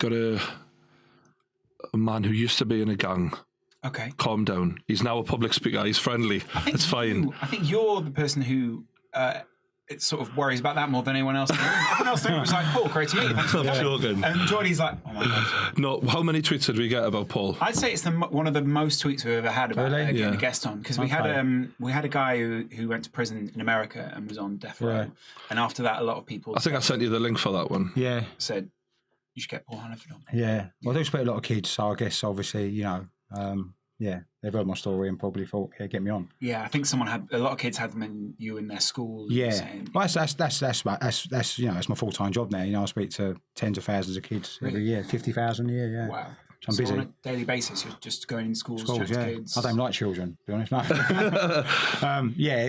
got a man who used to be in a gang. Okay. Calm down. He's now a public speaker. He's friendly. It's fine. I think you're the person who it sort of worries about that more than anyone else. Everyone else was like, Paul, great to meet you. Thanks for coming. And Geordie's like, oh my God. No, how many tweets did we get about Paul? I'd say it's one of the most tweets we've ever had about getting a guest on, because we had a guy who went to prison in America and was on death row, and after that, a lot of people. I think I sent you the link for that one. Yeah, said you should get Paul Hannaford on. Yeah, well, I do speak to a lot of kids, so I guess obviously they've heard my story and probably thought, get me on. Yeah, I think a lot of kids had you in their school. Yeah, saying, well, that's my full-time job now. I speak to tens of thousands of kids every year, 50,000 a year. Yeah. Wow. So I'm busy. On a daily basis, you're just going in schools to kids. I don't like children, to be honest. No.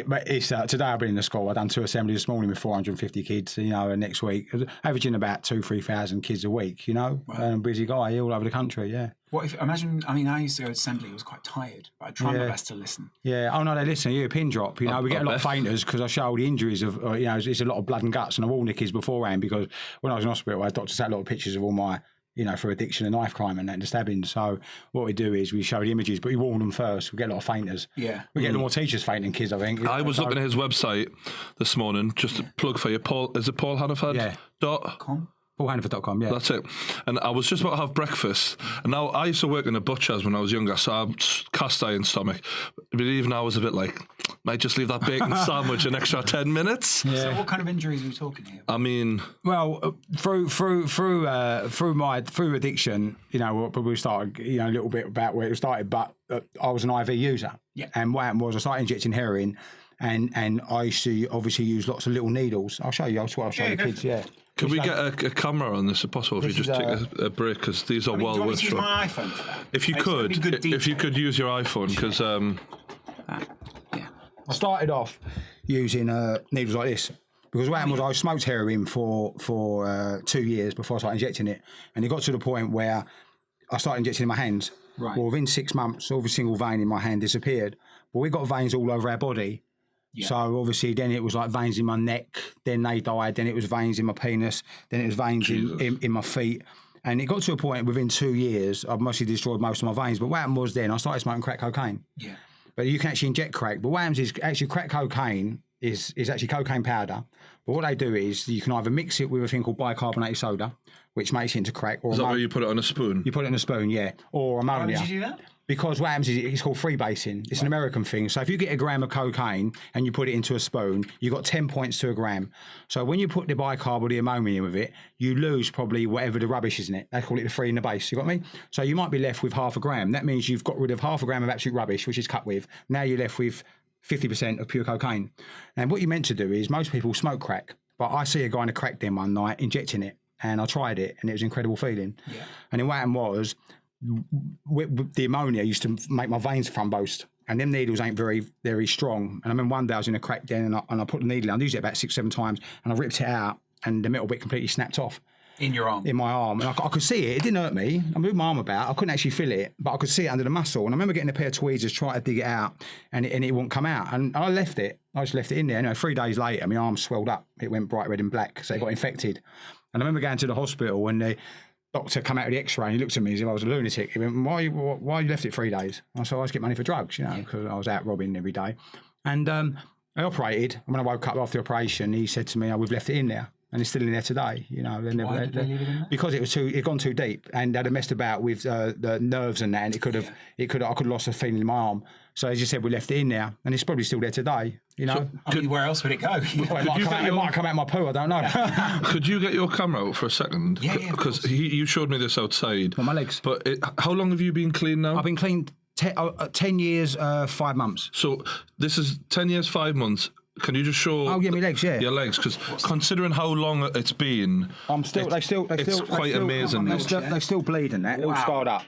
But it's today I've been in the school. I've done 2 assemblies this morning with 450 kids, and next week, averaging about 2,000-3,000 kids a week, Right. Busy guy all over the country, yeah. What if, I used to go to assembly, I was quite tired, but I tried my best to listen. Yeah, oh no, they listen, a pin drop, we get a lot of fainters because I show all the injuries of, it's a lot of blood and guts, and I warn the kids beforehand because when I was in hospital, I had doctors had a lot of pictures of all my, for addiction and knife crime and the stabbing. So what we do is we show the images, but we warn them first. We get a lot of fainters. Yeah. We get a lot more teachers fainting kids, I think. I was looking at his website this morning, just to plug for you. Paul, is it Paul Hannaford? Yeah. PaulHannaford.com, yeah. That's it. And I was just about to have breakfast. And now I used to work in a butcher's when I was younger, so I'm cast iron stomach. But even I was a bit like, might just leave that bacon sandwich an extra 10 minutes. Yeah. So what kind of injuries are we talking here? I mean, well, through addiction, we started, a little bit about where it started, but I was an IV user. Yeah. And what happened was I started injecting heroin, and I used to obviously use lots of little needles. I'll show you. I'll show the kids. Yeah. Can we get a camera on this if possible? If you just take a break, because these are well worth. Use my iPhone for that? If you could use your iPhone, because I started off using needles like this because what happened was I smoked heroin for 2 years before I started injecting it, and it got to the point where I started injecting in my hands. Right. Well, within 6 months, every single vein in my hand disappeared. But we got veins all over our body. Yeah. So obviously then it was like veins in my neck, then they died, then it was veins in my penis, then it was veins in my feet. And it got to a point within 2 years, I've mostly destroyed most of my veins. But what happened was then I started smoking crack cocaine. Yeah. But you can actually inject crack. But what happens is actually crack cocaine is actually cocaine powder. But what they do is you can either mix it with a thing called bicarbonated soda, which makes it into crack. Or is that where you put it on a spoon? You put it in a spoon, yeah. Or ammonia. Why would you do that? Because what happens is it's called freebasing. It's an American thing. So if you get a gram of cocaine and you put it into a spoon, you got 10 points to a gram. So when you put the bicarb or the ammonia with it, you lose probably whatever the rubbish is in it. They call it the free in the base. You got me? So you might be left with half a gram. That means you've got rid of half a gram of absolute rubbish, which is cut with. Now you're left with 50% of pure cocaine. And what you're meant to do is most people smoke crack, but I see a guy in a crack den one night injecting it, and I tried it, and it was an incredible feeling. Yeah. And then what happened was, the ammonia used to make my veins thrombosed, and them needles ain't very, very strong. And I remember one day I was in a crack den and I put the needle in. I used it about 6-7 times, and I ripped it out, and the metal bit completely snapped off. In your arm? In my arm. And I could see it. It didn't hurt me. I moved my arm about. I couldn't actually feel it, but I could see it under the muscle. And I remember getting a pair of tweezers, trying to dig it out, and it wouldn't come out. And I left it. I just left it in there. Anyway, 3 days later, my arm swelled up. It went bright red and black, so it got infected. And I remember going to the hospital, and the doctor come out of the X-ray and he looked at me as if I was a lunatic. He went, why you left it 3 days? I said, I was getting money for drugs, because I was out robbing every day. And I operated. And when I woke up after the operation, he said to me, we've left it in there. And it's still in there today, Why did they leave it in there? Because it had gone too deep, and they'd have messed about with the nerves and that, and I could have lost a feeling in my arm. So as you said, we left it in there, and it's probably still there today. So, where else would it go? It might come out my poo. I don't know. Could you get your camera out for a second? Yeah. Because you showed me this outside. On my legs. But how long have you been clean now? I've been clean 10 years, 5 months. So this is 10 years, 5 months. Can you just show? Oh, yeah, my legs, yeah. Your legs, because considering how long it's been, it's quite amazing. They still bleed and that. Wow. All scarred up.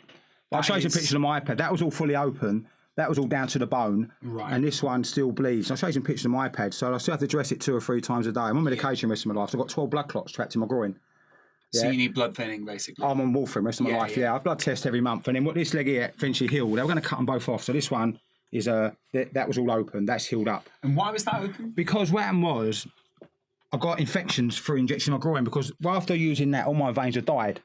I'll show you some pictures on my iPad. That was all fully open. That was all down to the bone. Right. And this one still bleeds. I'll show you some pictures on my iPad. So I still have to dress it 2 or 3 times a day. I'm on medication the rest of my life. So I've got 12 blood clots trapped in my groin. Yeah. So you need blood thinning, basically. I'm on warfarin the rest of my life, yeah. I have blood tests every month. And then what this leg here eventually healed. They were going to cut them both off. So this one is that was all open. That's healed up. And why was that open? Because what happened was I got infections through injecting my groin because after using that, all my veins had died.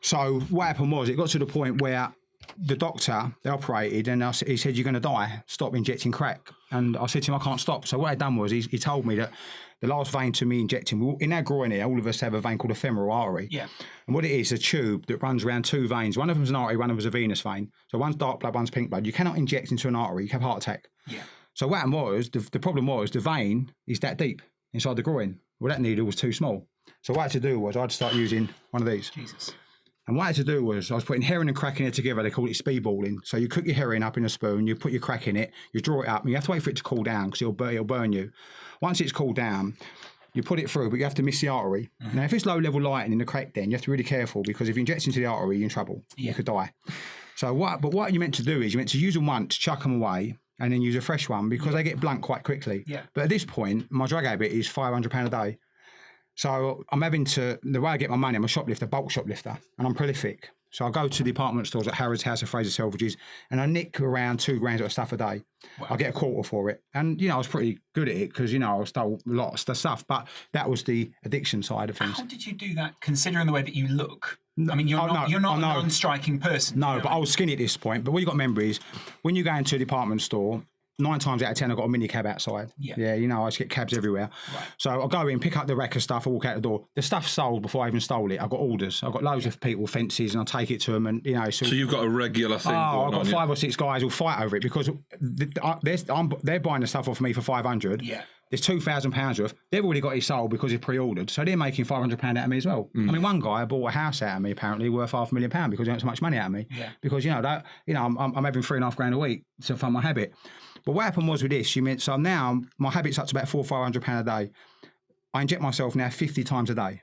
So what happened was it got to the point where the doctor, they operated, and he said, "You're going to die. Stop injecting crack." And I said to him, "I can't stop." So what I'd done was he told me that the last vein to me injecting, in our groin here, all of us have a vein called a femoral artery. Yeah. And what it is, a tube that runs around two veins. One of them's an artery, one of them's a venous vein. So one's dark blood, one's pink blood. You cannot inject into an artery. You have a heart attack. Yeah. So what happened was, the problem was the vein is that deep inside the groin. Well, that needle was too small. So what I had to do was I'd start using one of these. Jesus. And what I had to do was I was putting herring and crack in it together. They call it speedballing. So you cook your herring up in a spoon, you put your crack in it, you draw it up, and you have to wait for it to cool down because it'll burn you. Once it's cooled down, you put it through, but you have to miss the artery. Mm-hmm. Now, if it's low-level lighting in the crack, then you have to be really careful because if you inject into the artery, you're in trouble. Yeah. You could die. So what you're meant to do is you're meant to use them once, chuck them away, and then use a fresh one because they get blunt quite quickly. Yeah. But at this point, my drug habit is £500 a day. So I'm having to, the way I get my money, I'm a shoplifter, bulk shoplifter, and I'm prolific. So I go to department stores at Harrods House and Fraser Selfridges, and I nick around 2 grand worth of stuff a day. Wow. I get a quarter for it. And, I was pretty good at it because, I stole a lot of stuff, but that was the addiction side of things. How did you do that, considering the way that you look? I mean, you're not a non-striking person. No, but I was skinny at this point. But what you got to remember is, when you go into a department store, 9 times out of 10, I've got a mini cab outside. Yeah, I just get cabs everywhere. Right. So I'll go in, pick up the rack of stuff, I walk out the door. The stuff's sold before I even stole it. I've got orders. I've got loads of people, fences, and I'll take it to them. And So you've got a regular thing. I've got 5 or 6 guys who'll fight over it because they're buying the stuff off me for 500. Yeah. There's £2,000 worth. They've already got it sold because it's pre-ordered. So they're making £500 out of me as well. I mean, one guy bought a house out of me apparently worth £500,000 because he earned so much money out of me. Yeah. Because I'm having £3.5 grand a week to fund my habit. But what happened was with this, so now my habit's up to about £400 or £500 a day. I inject myself now 50 times a day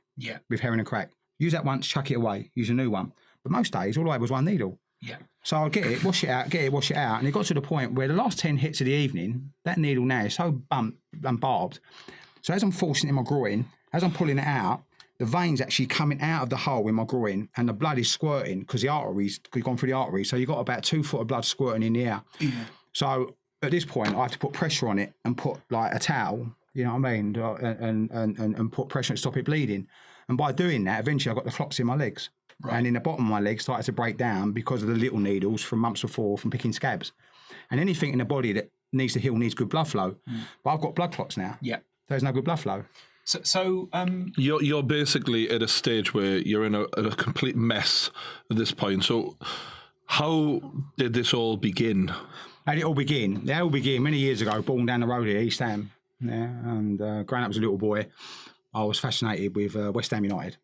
with heroin and crack. Use that once, chuck it away, use a new one. But most days, all I had was one needle. Yeah. So I'll get it, wash it out, and it got to the point where the last 10 hits of the evening, that needle now is so bumped and barbed. So as I'm forcing it in my groin, as I'm pulling it out, the veins actually coming out of the hole in my groin, and the blood is squirting because the arteries, we've gone through the arteries. So you've got about 2 foot of blood squirting in the air. Yeah. So at this point, I have to put pressure on it and put like a towel, you know what I mean, and put pressure and stop it bleeding. And by doing that, eventually I got the clots in my legs. Right. And in the bottom of my legs started to break down because of the little needles from months before from picking scabs. And anything in the body that needs to heal needs good blood flow. But I've got blood clots now. Yeah. There's no good blood flow. So you're basically at a stage where you're in a complete mess at this point. So how did this all begin? How did it all begin? It all began many years ago, born down the road here, East Ham. Yeah, and growing up as a little boy, I was fascinated with West Ham United.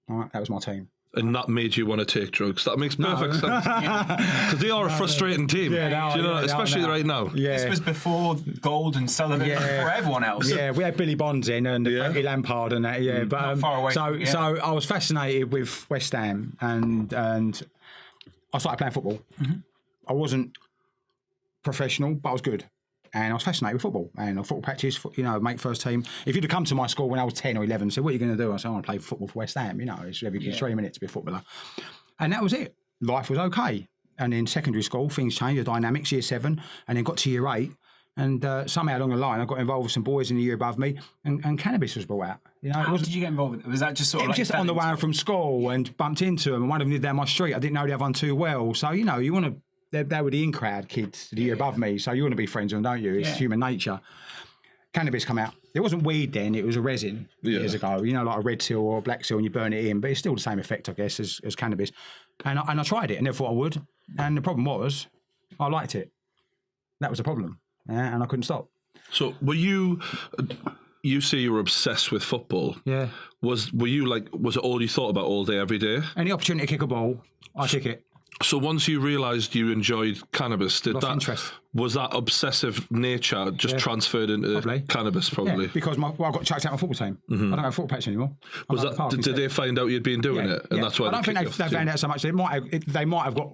All right, that was my team. And that made you want to take drugs. That makes perfect sense. Because they are a frustrating team. Yeah, especially right now. Yeah. This was before Gold and Sullivan, before everyone else. Yeah, we had Billy Bonds in and Frankie Lampard and that. Yeah, but far away. So I was fascinated with West Ham, and I started playing football. Mm-hmm. I wasn't professional, but I was good. And I was fascinated with football and football practice, make first team. If you'd have come to my school when I was 10 or 11 and said, "What are you going to do?" I said, "I want to play football for West Ham." It's every 3 minutes to be a footballer. And that was it. Life was okay. And in secondary school, things changed, the dynamics, year 7, and then got to year 8. And somehow along the line, I got involved with some boys in the year above me, and cannabis was brought out. How did you get involved with it? Was that just sort of it was just on the way from school and bumped into them, and one of them lived down my street. I didn't know the other one too well. So, you want to... They were the in-crowd kids the year above me, so you want to be friends with them, don't you? It's human nature. Cannabis come out. It wasn't weed then, it was a resin years ago, like a red seal or a black seal, and you burn it in, but it's still the same effect, I guess, as cannabis. And I tried it, and never thought I would. And the problem was, I liked it. That was the problem, and I couldn't stop. So were you say you were obsessed with football. Yeah. Was it all you thought about all day, every day? Any opportunity to kick a ball, I kick it. So once you realised you enjoyed cannabis, was that obsessive nature just transferred into cannabis? Probably. Yeah, because I got chucked out of my football team. Mm-hmm. I don't have football patch anymore. Did they find out you'd been doing it, and that's why? I don't think they found out so much. They might have got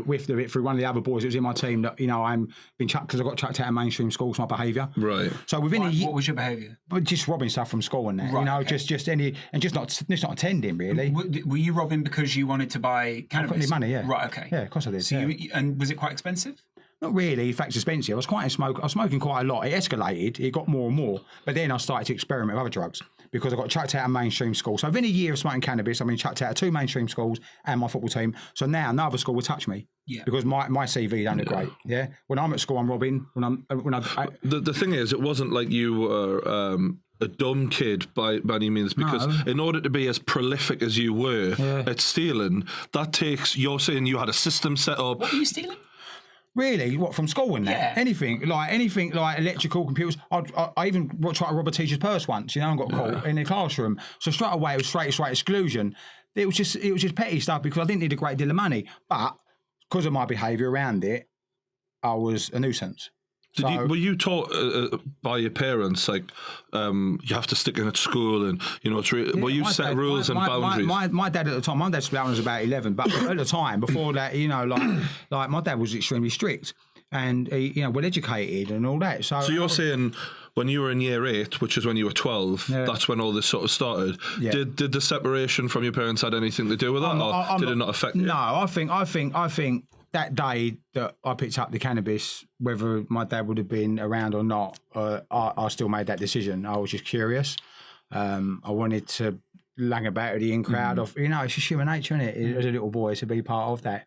whiffed of it through one of the other boys that was in my team. That I'm been chucked because I got chucked out of mainstream schools for my behaviour. Right. So within a year, what was your behaviour? Just robbing stuff from school and that. Right, just not attending really. Were you robbing because you wanted to buy cannabis? I got any money? Yeah. Right. Okay. Yeah, of course I did. So and was it quite expensive? Not really. In fact, it's expensive. I was smoking quite a lot. It escalated. It got more and more. But then I started to experiment with other drugs because I got chucked out of mainstream school. So within a year of smoking cannabis, I've been chucked out of 2 mainstream schools and my football team. So now no other school will touch me. Yeah. Because my CV don't look great. Yeah. When I'm at school, I'm robbing. The thing is, it wasn't like you were a dumb kid by any means, because in order to be as prolific as you were at stealing, that takes. You're saying you had a system set up. What were you stealing? Really? What, from school and that? Yeah. Anything like electrical, computers. I even tried to rob a teacher's purse once, and got caught in the classroom. So straight away, it was straight exclusion. It was just petty stuff because I didn't need a great deal of money. But because of my behaviour around it, I was a nuisance. Were you taught by your parents, like, you have to stick in at school and, were you set rules and boundaries? My dad at the time, my dad split when I was about 11, but at the time, before that, like my dad was extremely strict and, well educated and all that. So you're saying when you were in year 8, which is when you were 12, that's when all this sort of started. Yeah. Did the separation from your parents had anything to do with that, or did it not affect you? No, I think that day that I picked up the cannabis, whether my dad would have been around or not, I still made that decision. I was just curious. I wanted to lang about with the in crowd of, it's just human nature, isn't it, as a little boy, to be part of that.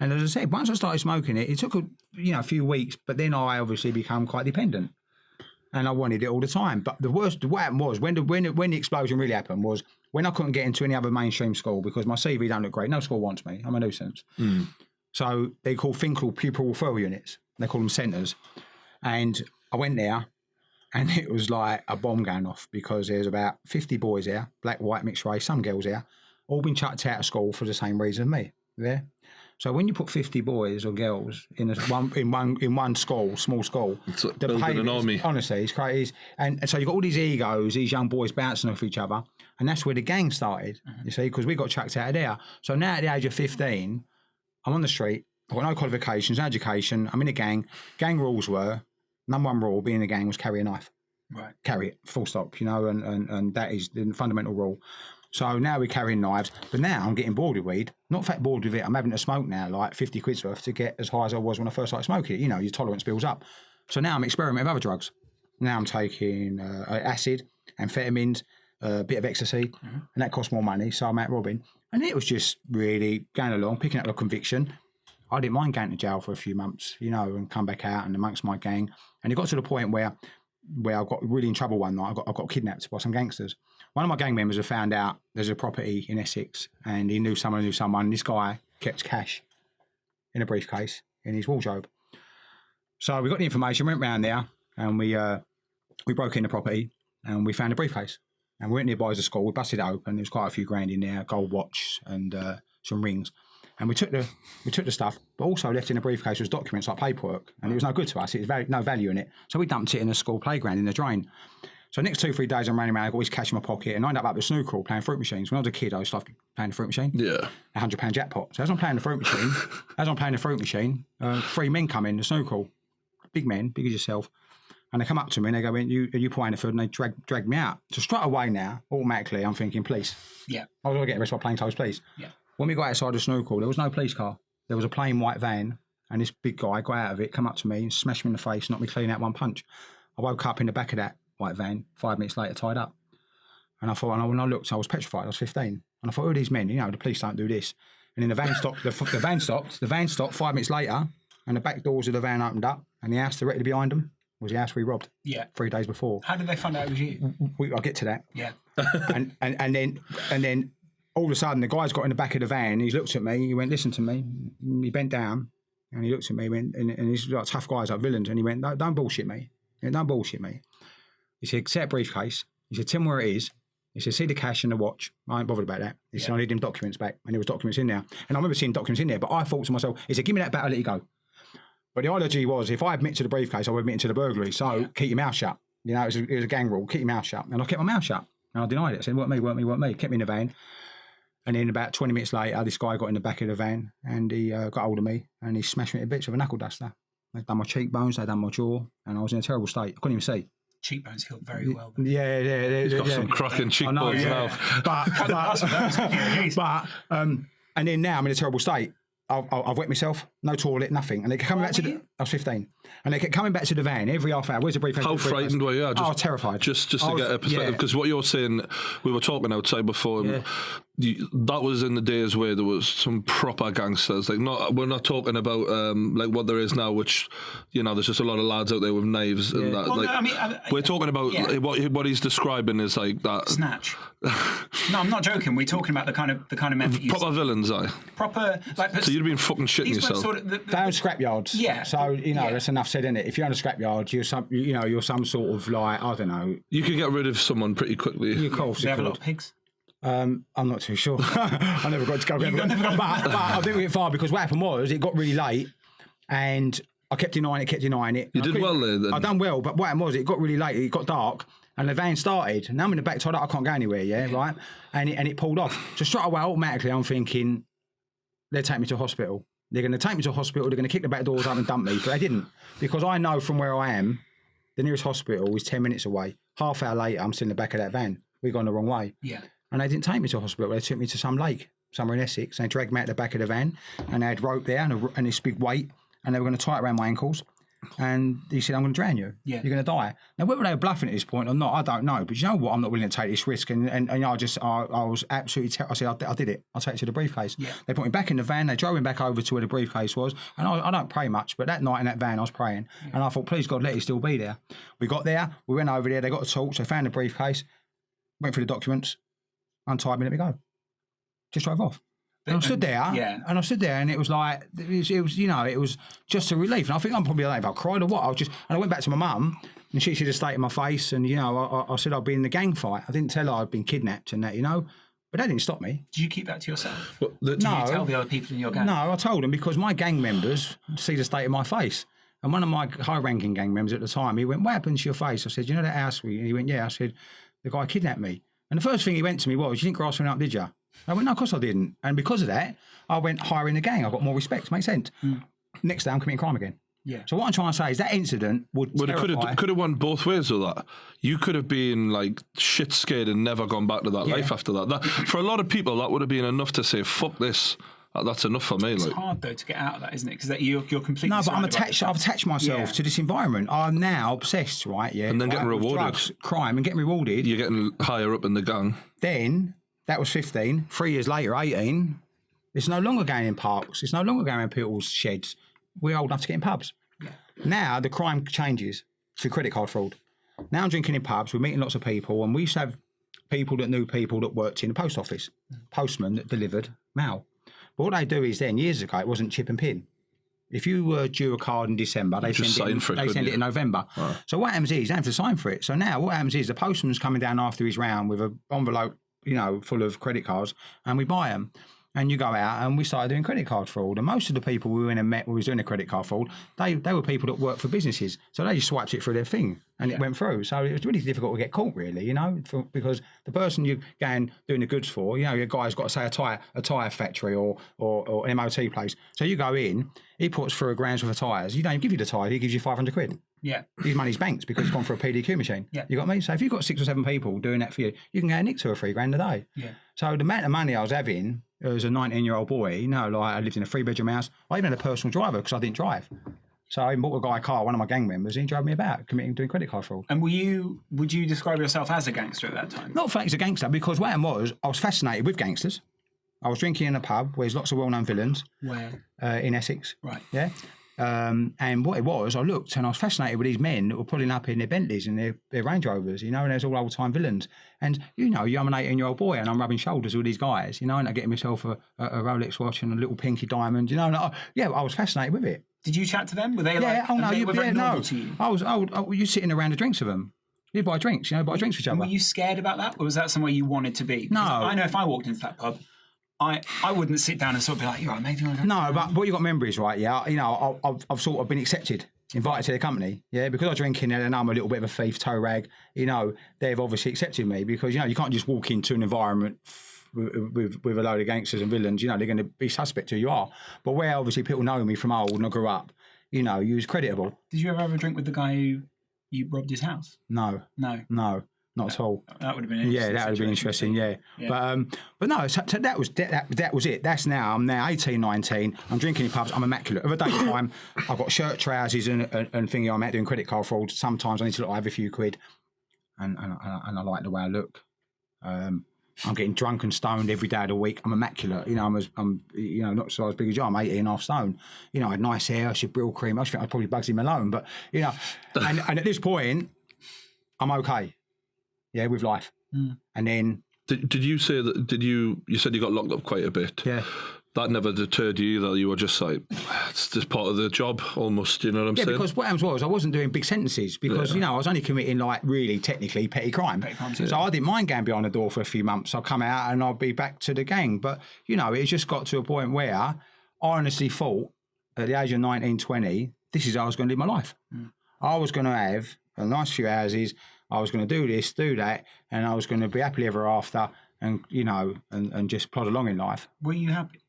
And as I said, once I started smoking it, it took a few weeks, but then I obviously became quite dependent. And I wanted it all the time. But what happened was, when the explosion really happened was when I couldn't get into any other mainstream school because my CV don't look great. No school wants me. I'm a nuisance. So they call pupil referral units. They call them centres. And I went there and it was like a bomb going off because there's about 50 boys there, black, white, mixed race, some girls there, all been chucked out of school for the same reason as me. Yeah. So when you put 50 boys or girls in one school, small school, it's like building an army. Honestly, it's crazy. And so you've got all these egos, these young boys bouncing off each other. And that's where the gang started, you see, because we got chucked out of there. So now at the age of 15, I'm on the street, I've got no qualifications, no education, I'm in a gang. Gang rules were, number one rule being in a gang was carry a knife. Right. Carry it, full stop, and that is the fundamental rule. So now we're carrying knives, but now I'm getting bored with weed. Not in fact bored with it, I'm having to smoke now, like 50 quid's worth to get as high as I was when I first started smoking it. Your tolerance builds up. So now I'm experimenting with other drugs. Now I'm taking acid, amphetamines, a bit of ecstasy, and that costs more money, so I'm out robbing. And it was just really going along, picking up a conviction. I didn't mind going to jail for a few months, and come back out and amongst my gang. And it got to the point where I got really in trouble one night. I got kidnapped by some gangsters. One of my gang members had found out there's a property in Essex and he knew someone who knew someone. This guy kept cash in a briefcase in his wardrobe. So we got the information, went round there and we broke in the property and we found a briefcase. And we went nearby as a school, we busted it open, there was quite a few grand in there, gold watch and some rings. And we took the stuff, but also left in the briefcase was documents like paperwork, and it was no good to us. It was no value in it. So we dumped it in the school playground in the drain. So the next 2-3 days I'm running around, I got all this cash in my pocket, and I ended up at the snooker hall playing fruit machines. When I was a kid, I used to love playing the fruit machine. Yeah. £100 jackpot. So as I'm playing the fruit machine, 3 men come in the snooker hall, big men, big as yourself, and they come up to me and they go, are you Paul Hannaford? And they drag me out. So straight away now, automatically, I'm thinking, police. Yeah. I was going to get arrested by plain clothes, police. Yeah. When we got outside the snooker hall, there was no police car. There was a plain white van, and this big guy got out of it, come up to me, and smashed me in the face, knocked me clean out one punch. I woke up in the back of that white van, 5 minutes later, tied up. And I thought, and when I looked, I was petrified. I was 15, and I thought, who are these men? The police don't do this. And then the van stopped. The van stopped 5 minutes later, and the back doors of the van opened up, and the house directly behind them was the house we robbed. Yeah. 3 days before. How did they find out it was you? I'll get to that. Yeah. and then. All of a sudden, the guy's got in the back of the van. He looked at me. He went, "Listen to me." He bent down and he looked at me. And he's like tough guys, like villains. And he went, "No, don't bullshit me. Don't bullshit me." He said, "Set a briefcase." He said, "Tell me where it is." He said, "See the cash and the watch." I ain't bothered about that. He said, "I need them documents back." And there was documents in there. And I remember seeing documents in there. But I thought to myself, he said, "Give me that back, I'll let you go." But the ideology was, if I admit to the briefcase, I would admit to the burglary. So keep your mouth shut. It was a gang rule. Keep your mouth shut. And I kept my mouth shut. And I denied it. I said, "Weren't me. Kept me in the van." And then about 20 minutes later, this guy got in the back of the van and he got hold of me and he smashed me to bits with a knuckle duster. They'd done my cheekbones, they'd done my jaw, and I was in a terrible state. I couldn't even see. Cheekbones healed very well. Yeah. He's got some cracking cheekbones now. But and then now I'm in a terrible state. I've wet myself. no toilet, nothing. And they kept coming back to I was 15. And they kept coming back to the van every half hour. Where's the briefcase? How frightened were you? I was terrified. Just to get a perspective, because what you're saying, we were talking outside before, that was in the days where there was some proper gangsters. Like, we're not talking about like what there is now, which, you know, there's just a lot of lads out there with knives and that. Well, like, no, I mean, we're talking about what he's describing is like that snatch. No, I'm not joking. We're talking about the kind of men that proper villains, proper like. So you'd have been fucking shitting yourself. Sort of down scrapyards. Yeah. So that's enough said, isn't it? If you're on a scrapyard, you're some sort of like, I don't know. You could get rid of someone pretty quickly. Of course, they have a lot of pigs. I'm not too sure. I never got to go. But I didn't get far because what happened was it got really late, and I kept denying it. You did well there, then. I done well, but what happened was it got really late. It got dark, and the van started. Now I'm in the back tied up. I can't go anywhere. Yeah, right. And it pulled off. So straight away, automatically, I'm thinking they'll take me to hospital. They're going to take me to hospital. They're going to kick the back doors up and dump me. But they didn't, because I know from where I am, the nearest hospital is 10 minutes away. Half hour later, I'm still in the back of that van. We've gone the wrong way. Yeah. And they didn't take me to hospital. They took me to some lake somewhere in Essex. They dragged me out the back of the van, and they had rope there and this big weight, and they were going to tie it around my ankles. And he said, I'm going to drown you. Yeah. You're going to die. Now, whether they were bluffing at this point or not, I don't know. But you know what? I'm not willing to take this risk. And I was absolutely I said, I did it. I'll take it to the briefcase. Yeah. They put me back in the van. They drove me back over to where the briefcase was. And I don't pray much, but that night in that van, I was praying. Yeah. And I thought, please, God, let it still be there. We got there. We went over there. They got the torch. They found the briefcase. Went through the documents. Untied me, let me go. Just drove off. And I stood there, and it was like, it was just a relief. And I think I don't know if I cried or what. And I went back to my mum, and she should have stayed in my face. And, I said I'd been in the gang fight. I didn't tell her I'd been kidnapped and that, but that didn't stop me. Did you keep that to yourself? Did you tell the other people in your gang? No, I told them because my gang members see the state of my face. And one of my high-ranking gang members at the time, he went, what happened to your face? I said, you know that house? And he went, yeah. I said, the guy kidnapped me. And the first thing he went to me was, you didn't grass me up, did you? I went, no, of course I didn't. And because of that, I went higher in the gang. I got more respect. Makes sense. Next day, I'm committing crime again. Yeah. So what I'm trying to say is that incident would terrify. It could have went both ways with that. You could have been like shit scared and never gone back to that life after that. For a lot of people, that would have been enough to say, fuck this. That's enough for me. It's hard though to get out of that, isn't it? Because you're completely. No, but I'm attached. I've attached myself to this environment. I'm now obsessed, right? Yeah, and then getting rewarded, drugs, crime, and getting rewarded. You're getting higher up in the gang. Then that was 15. 3 years later, 18. It's no longer going in parks. It's no longer going in people's sheds. We're old enough to get in pubs. Yeah. Now the crime changes to credit card fraud. Now I'm drinking in pubs. We're meeting lots of people, and we used to have people that knew people that worked in the post office, postmen that delivered mail. But what they do is then, years ago, it wasn't chip and pin. If you were due a card in December, they send it in November. Right. So what happens is, you don't have to sign for it. So now what happens is the postman's coming down after his round with an envelope, full of credit cards, and we buy them. And you go out, and we started doing credit card fraud. And most of the people we went and met when we was doing the credit card fraud, they were people that worked for businesses. So they just swiped it through their thing, and it went through. So it was really difficult to get caught, really, because the person you're going doing the goods for, your guy's got to say a tyre factory or an MOT place. So you go in, he puts through a grand's worth of tyres. You don't even give you the tyre, he gives you 500 quid. Yeah. His money's banked because it's gone for a PDQ machine. Yeah. You got me? So if you've got 6 or 7 people doing that for you, you can go and nick 2 or 3 grand a day. Yeah. So the amount of money I was having as a 19-year-old boy, I lived in a 3-bedroom house. I even had a personal driver because I didn't drive. So I bought a guy a car, one of my gang members, and he drove me about doing credit card fraud. And would you describe yourself as a gangster at that time? Not for as a gangster, because what I was fascinated with gangsters. I was drinking in a pub where there's lots of well-known villains. Where? In Essex. Right. Yeah. And what it was, I looked and I was fascinated with these men that were pulling up in their Bentleys and their Range Rovers, and there's all old-time villains. And, I'm an 18-year-old boy and I'm rubbing shoulders with these guys, and I'm getting myself a Rolex watch and a little pinky diamond, and I was fascinated with it. Did you chat to them? Were they normal to you? I was you sitting around the drinks with them. You buy drinks, buy drinks for each other. Were you scared about that, or was that somewhere you wanted to be? Because no. I know if I walked into that pub, I wouldn't sit down and sort of be like, you're right, mate. No, but what you got to remember is, right, I've sort of been accepted, invited to the company, because I drink in there and I'm a little bit of a thief, toe rag, they've obviously accepted me because, you can't just walk into an environment with a load of gangsters and villains, they're going to be suspect who you are. But where obviously people know me from old and I grew up, you was creditable. Did you ever have a drink with the guy who you robbed his house? No. Not at all. That would have been interesting. Yeah, that would have been interesting. Yeah. But no. So that was it. That's now. I'm now 18, 19. I'm drinking in pubs. I'm immaculate. Of a daytime, I've got shirt, trousers, and thingy. I'm out doing credit card fraud. Sometimes I need to look. I have a few quid, and I like the way I look. I'm getting drunk and stoned every day of the week. I'm immaculate. You know, I'm not so as big as you. I'm 18.5 stone. You know, I had nice hair. I should brill cream. I think I'd probably Bugsy Malone. But you know, and at this point, I'm okay. Yeah, with life. And then did you say that? You said you got locked up quite a bit. Yeah. That never deterred you either. You were just like, it's just part of the job almost. You know what I'm saying? Yeah, because what happened was I wasn't doing big sentences because you know I was only committing like really technically petty crime. So I didn't mind going behind the door for a few months. I'll come out and I'll be back to the gang. But you know, it just got to a point where I honestly thought at the age of 19, 20, this is how I was going to live my life. I was going to have a nice few houses. I was going to do this, do that, and I was going to be happily ever after, and you know, and just plod along in life. Were you happy?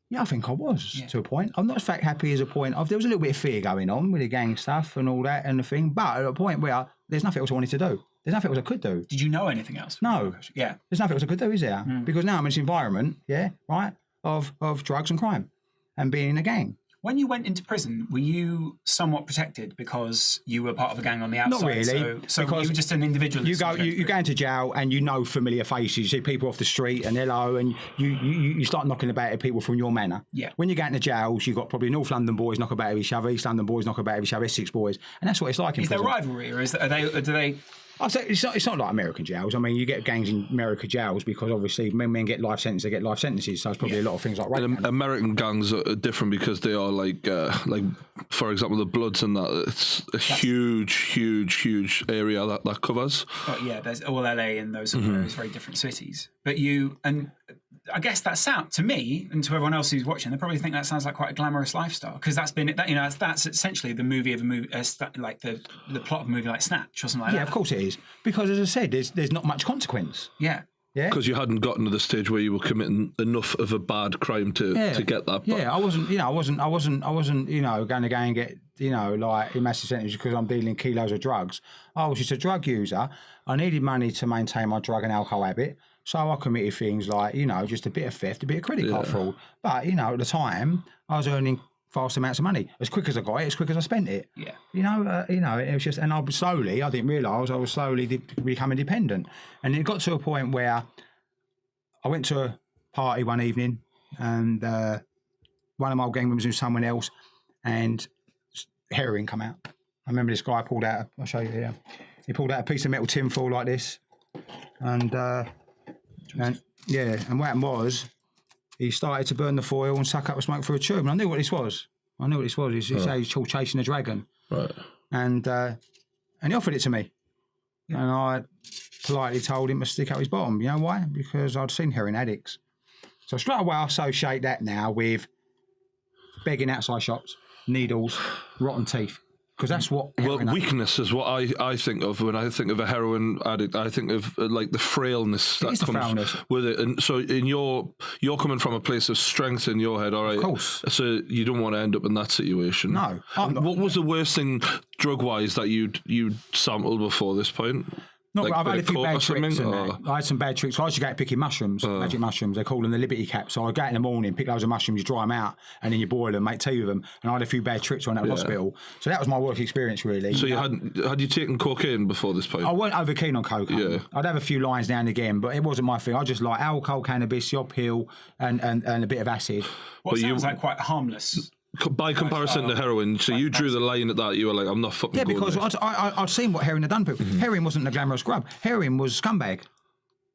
Yeah, I think I was to a point. I'm not as fact happy as a point of there was a little bit of fear going on with the gang stuff and all that and the thing, but at a point where there's nothing else I wanted to do. There's nothing else I could do. Did you know anything else? No. Yeah. There's nothing else I could do, is there? Because now I'm in this environment, of drugs and crime and being in a gang. When you went into prison, were you somewhat protected because you were part of a gang on the outside? Not really. So you were just an individual. You go into jail and you know familiar faces. You see people off the street and hello, and you start knocking about at people from your manor. Yeah. When you get into jails, you've got probably North London boys knock about at each other, East London boys knock about at each other, Essex boys, and that's what it's like in prison. Is there rivalry, or do they? I'd say it's not like American jails. I mean, you get gangs in American jails because obviously when men get life sentences, they get life sentences. So it's probably a lot of things like rape. And American gangs are different because they are like for example, the Bloods and that. It's a huge area that covers. But yeah, there's all LA and those various very different cities. But I guess that sound to me and to everyone else who's watching, they probably think that sounds like quite a glamorous lifestyle because that's essentially the movie of a movie, like the plot of a movie like Snatch or something like that. Yeah, of course it is. Because as I said, there's not much consequence. Yeah. Yeah. Because you hadn't gotten to the stage where you were committing enough of a bad crime to get that. But yeah, I wasn't going to go and get like a massive sentence because I'm dealing kilos of drugs. I was just a drug user. I needed money to maintain my drug and alcohol habit. So I committed things like, just a bit of theft, a bit of credit card fraud. But, at the time, I was earning vast amounts of money. As quick as I got it, as quick as I spent it. Yeah. It was just, and I didn't realise I was slowly becoming dependent. And it got to a point where I went to a party one evening and one of my gang members was someone else and heroin come out. I remember this guy pulled out, I'll show you here. He pulled out a piece of metal tinfoil like this and what happened was he started to burn the foil and suck up the smoke through a tube. And I knew what this was. He's called Chasing a Dragon. Right. And he offered it to me. Yeah. And I politely told him to stick up his bottom. You know why? Because I'd seen heroin addicts. So straight away I associate that now with begging outside shops, needles, rotten teeth. Because that's what... Well, weakness is what I think of when I think of a heroin addict. I think of like the frailness that comes with it. And so you're coming from a place of strength in your head, all right? Of course. So you don't want to end up in that situation. No. What was the worst thing drug-wise that you'd sampled before this point? Not, I've had a few bad tricks. I had some bad tricks. I used to go out picking mushrooms, magic mushrooms. They call them the Liberty Caps. So I go out in the morning, pick loads of mushrooms, you dry them out, and then you boil them, make tea with them. And I had a few bad trips when I was at hospital. So that was my work experience, really. So had you taken cocaine before this point? I weren't over keen on cocaine. Yeah. I'd have a few lines now and again, but it wasn't my thing. I just like alcohol, cannabis, your pill, and a bit of acid. What sounds like quite harmless. By comparison to heroin, so you drew the line at that. You were like, I'm not fucking going because I'd seen what heroin had done to people. Mm-hmm. Heroin wasn't a glamorous grub. Heroin was scumbag.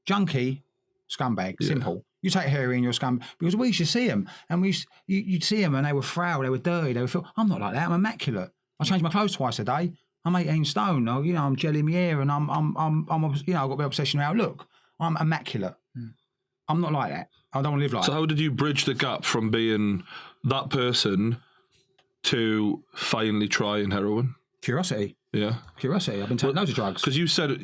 Junkie, scumbag, simple. You take heroin, you're a scumbag. Because we used to see them, and you'd see them, and they were frail, they were dirty, they were filthy. I'm not like that, I'm immaculate. I change my clothes twice a day. I'm 18 stone, I'm gelling my hair, and I'm I've got a bit of obsession with how I look. I'm immaculate. I'm not like that. I don't want to live like that. So how did you bridge the gap from being that person to finally trying heroin? Curiosity. Yeah. Curiosity. I've been taking loads of drugs. Because you said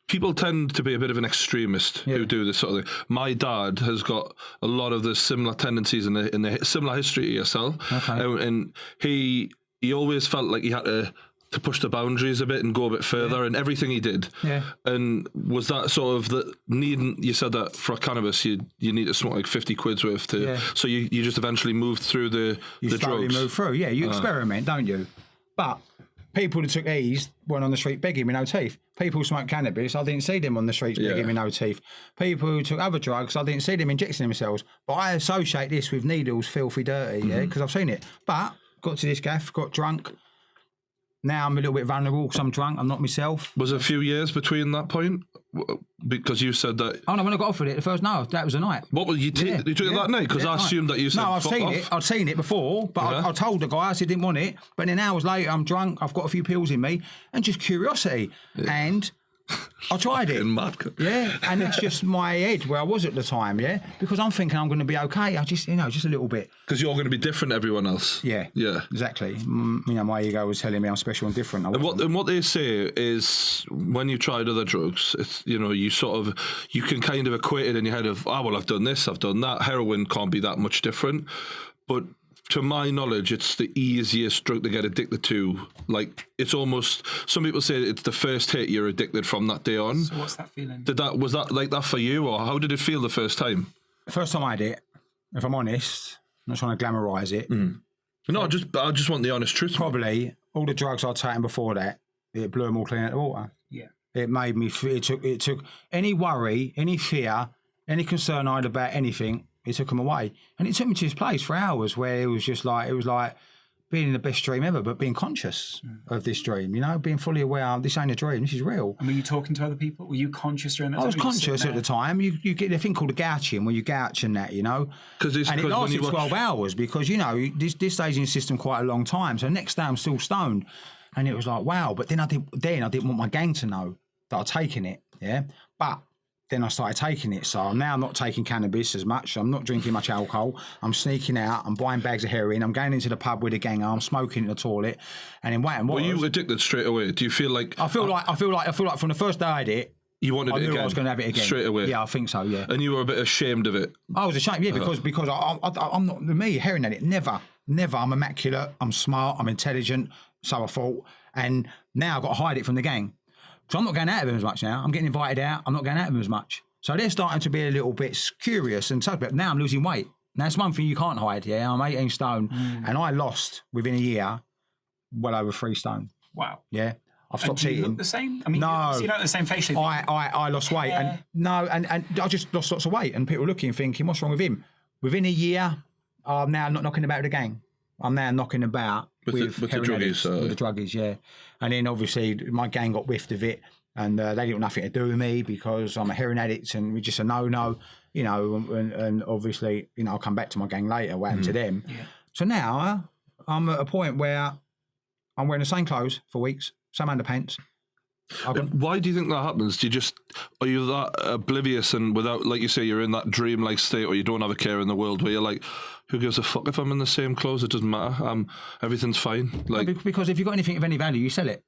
people tend to be a bit of an extremist who do this sort of thing. My dad has got a lot of the similar tendencies in the similar history to yourself. Okay. And he always felt like he had to to push the boundaries a bit and go a bit further and everything he did. Yeah. And was that sort of the needing, you said that for cannabis you need to smoke like 50 quid's worth to, so you just eventually moved through the slowly drugs. move through, yeah, you experiment, don't you? But people that took these weren't on the street begging with no teeth. People who smoked cannabis, I didn't see them on the streets begging with no teeth. People who took other drugs, I didn't see them injecting themselves. But I associate this with needles, filthy, dirty, because I've seen it. But got to this gaff, got drunk. Now I'm a little bit vulnerable because I'm drunk. I'm not myself. Was it a few years between that point? Because you said that. Oh no, when I got offered it the first night, that was the night. What was you took it that night? Because I assumed that you said. No, I've seen off. it. I'd seen it before, but I told the guy I said didn't want it. But then hours later, I'm drunk. I've got a few pills in me, and just curiosity, and I tried it. Mad. Yeah, and it's just my head where I was at the time. Yeah, because I'm thinking I'm going to be okay. I just, just a little bit. Because you're going to be different to everyone else. Yeah, exactly. My ego was telling me I'm special and different. And what they say is when you tried other drugs, it's you can kind of equate it in your head of, oh well, I've done this, I've done that. Heroin can't be that much different, but to my knowledge, it's the easiest drug to get addicted to. Like, it's almost, some people say it's the first hit you're addicted from that day on. So what's that feeling? Was that like that for you, or how did it feel the first time? The first time I had it, if I'm honest, I'm not trying to glamorise it. No, I just want the honest truth. Probably all the drugs I'd taken before that, it blew them all clean out of the water. Yeah. It made me, it took any worry, any fear, any concern I had about anything, it took them away. And it took me to this place for hours where it was like being in the best dream ever, but being conscious of this dream, being fully aware, this ain't a dream, this is real. And were you talking to other people? Were you conscious during that time? I was conscious at the time. You get a thing called a gouching, where you gouch and that, and it lasted 12 hours because, this stays in your system quite a long time. So next day I'm still stoned. And it was like, wow. But then I didn't want my gang to know that I'd taken it, yeah? But then I started taking it. So now I'm not taking cannabis as much. I'm not drinking much alcohol. I'm sneaking out. I'm buying bags of heroin. I'm going into the pub with a gang. I'm smoking in the toilet. And then waiting. Were you addicted straight away? Do you feel like... I feel like from the first day I had it, you wanted it again? I was going to have it again. Straight away? Yeah, I think so, yeah. And you were a bit ashamed of it? I was ashamed, yeah, because I'm not... Me, heroin addict, never. I'm immaculate. I'm smart. I'm intelligent. So I thought. And now I've got to hide it from the gang. So I'm not going out with them as much now. I'm getting invited out. I'm not going out with them as much. So they're starting to be a little bit curious and so, but now I'm losing weight. Now it's one thing you can't hide, yeah. I'm 18 stone and I lost within a year well over 3 stone. Wow. Yeah. I've stopped do you eating. Look the same? I mean, no. You don't have the same facial. I lost weight and I just lost lots of weight and people looking thinking, what's wrong with him? Within a year, I'm now not knocking about with the gang. I'm now knocking about with the druggies. With the druggies, yeah. And then obviously my gang got whiffed of it. And they didn't want nothing to do with me because I'm a heroin addict and we're just a no-no, and obviously, I'll come back to my gang later, what happened to them. Yeah. So now I'm at a point where I'm wearing the same clothes for weeks, same underpants. Why do you think that happens? Are you that oblivious and without, like you say, you're in that dreamlike state or you don't have a care in the world where you're like, who gives a fuck if I'm in the same clothes? It doesn't matter. Everything's fine. Like, because if you've got anything of any value, you sell it.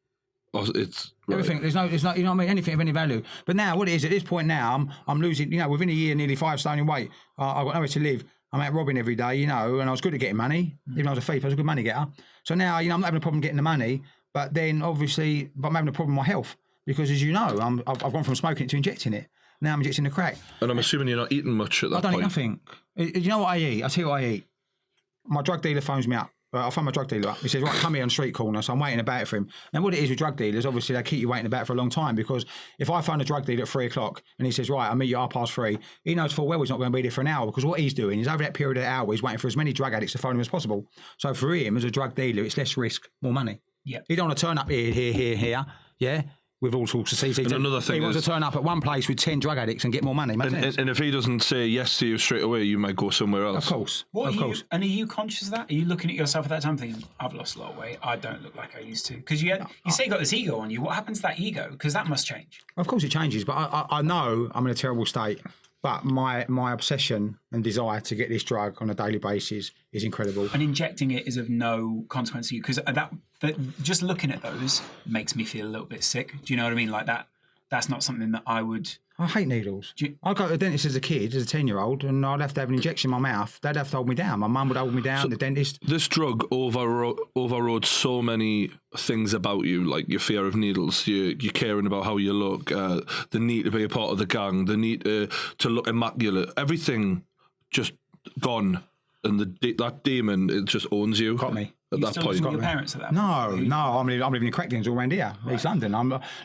It's right. Everything. There's no, what I mean, anything of any value. But now, what it is at this point now, I'm losing. Within a year, nearly 5 stone in weight. I've got nowhere to live. I'm out robbing every day. And I was good at getting money. Even though I was a thief, I was a good money getter. So now, I'm not having a problem getting the money. But then, obviously, I'm having a problem with my health because, as you know, I've gone from smoking it to injecting it. Now I'm injecting the crack. And I'm assuming you're not eating much at that point. I don't eat nothing. You know what I eat? I tell you what I eat. My drug dealer phones me up. I phone my drug dealer up. He says, right, come here on the street corner. So I'm waiting about for him. Now, what it is with drug dealers, obviously, they keep you waiting about for a long time because if I phone a drug dealer at 3 o'clock and he says, right, I'll meet you at 3:30, he knows full well he's not going to be there for an hour because what he's doing is over that period of an hour, he's waiting for as many drug addicts to phone him as possible. So for him, as a drug dealer, it's less risk, more money. Yeah. He don't want to turn up here, yeah, with all sorts of CCTV. And another thing he wants to turn up at one place with 10 drug addicts and get more money. And if he doesn't say yes to you straight away, you might go somewhere else. Of course. And are you conscious of that? Are you looking at yourself at that time thinking, I've lost a lot of weight, I don't look like I used to? Because you say you got this ego on you. What happens to that ego? Because that must change. Of course it changes, but I know I'm in a terrible state. But my obsession and desire to get this drug on a daily basis is incredible. And injecting it is of no consequence to you because that just looking at those makes me feel a little bit sick. Do you know what I mean? Like that. That's not something that I would. I hate needles. I'd go to the dentist as a kid, as a 10-year-old, and I'd have to have an injection in my mouth. They'd have to hold me down. My mum would hold me down, the dentist. This drug overrode so many things about you, like your fear of needles, you caring about how you look, the need to be a part of the gang, the need to look immaculate. Everything just gone. And that demon, it just owns you. Got me. At that point. Your parents at that point? No, I'm living in Crackdens all around here, East London.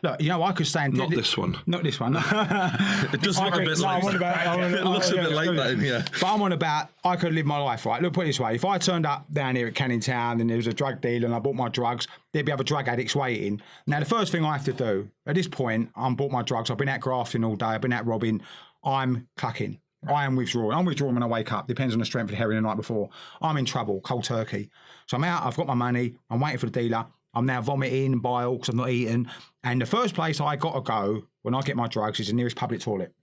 Look, you know, I could stand. Not this one. Not this one. It does look a bit like that. It looks a bit like that in here. But I'm on about, I could live my life, right? Look, put it this way. If I turned up down here at Canning Town and there was a drug dealer and I bought my drugs, there'd be other drug addicts waiting. Now, the first thing I have to do, at this point, I'm bought my drugs. I've been out grafting all day. I've been out robbing. I'm clucking. I am withdrawing. I'm withdrawing when I wake up. Depends on the strength of the heroin the night before. I'm in trouble, cold turkey. So I'm out, I've got my money, I'm waiting for the dealer. I'm now vomiting, bile, because I've not eaten. And the first place I got to go when I get my drugs is the nearest public toilet.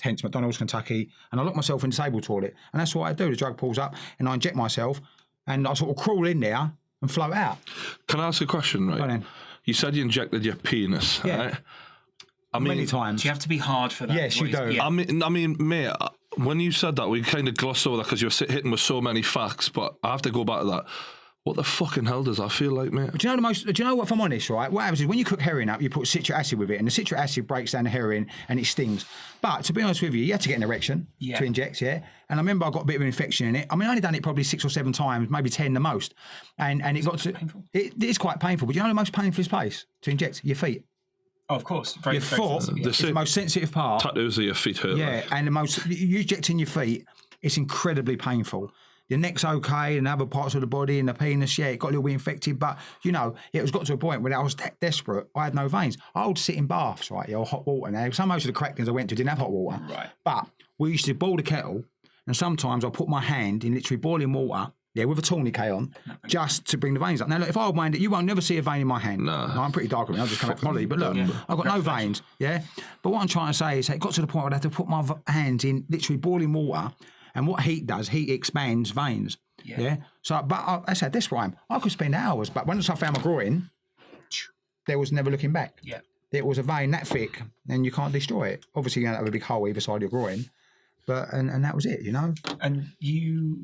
Hence McDonald's, Kentucky. And I lock myself in the disabled toilet. And that's what I do. The drug pulls up and I inject myself and I sort of crawl in there and float out. Can I ask a question, right? Go on then. You said you injected your penis, right? I mean, many times. Do you have to be hard for that? Yes, you do. Yeah. I mean, mate, when you said that, we kind of glossed over that because you were hitting with so many facts, but I have to go back to that. What the fucking hell does that feel like, mate? Do you know what, if I'm honest, right? What happens is when you cook heroin up, you put citric acid with it, and the citric acid breaks down the heroin and it stings. But to be honest with you, you had to get an erection to inject, And I remember I got a bit of an infection in it. I mean, I only done it probably 6 or 7 times, maybe 10 the most. And it got to... painful? It is quite painful, but you know the most painful place to inject? Your feet. Oh, of course. Your foot is the most sensitive part. Tattoos of your feet hurt. Yeah, and you injecting your feet, it's incredibly painful. Your neck's okay, and other parts of the body and the penis, it got a little bit infected, but you know, it was got to a point where I was desperate. I had no veins. I would sit in baths, right, or hot water. Now, most of the Crackdens I went to didn't have hot water, right? But we used to boil the kettle, and sometimes I put my hand in literally boiling water. Yeah, with a tourniquet on, just to bring the veins up. Now, look, if I hold my hand, you won't never see a vein in my hand. No, I'm pretty dark. I'll just come up from Molly. But look, I've got no veins, But what I'm trying to say is it got to the point where I had to put my hands in literally boiling water. And what heat does, heat expands veins. So, but I said, this rhyme, I could spend hours. But once I found my groin, there was never looking back. Yeah. It was a vein that thick, and you can't destroy it. Obviously, you have a big hole either side of your groin. But, and that was it, you know? And you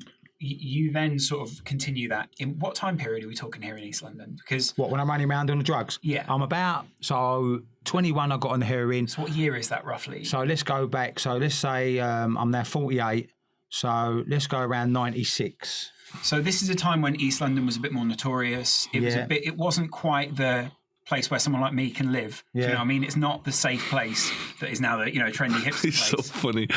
then sort of continue that. In what time period are we talking here in East London? Because when I'm running around on the drugs? Yeah. I'm about, 21 I got on the heroin. So what year is that roughly? So let's go back. So let's say I'm now 48. So let's go around 96. So this is a time when East London was a bit more notorious. It wasn't quite the place where someone like me can live. Do you know what I mean? It's not the safe place that is now the trendy hipster He's place. so funny.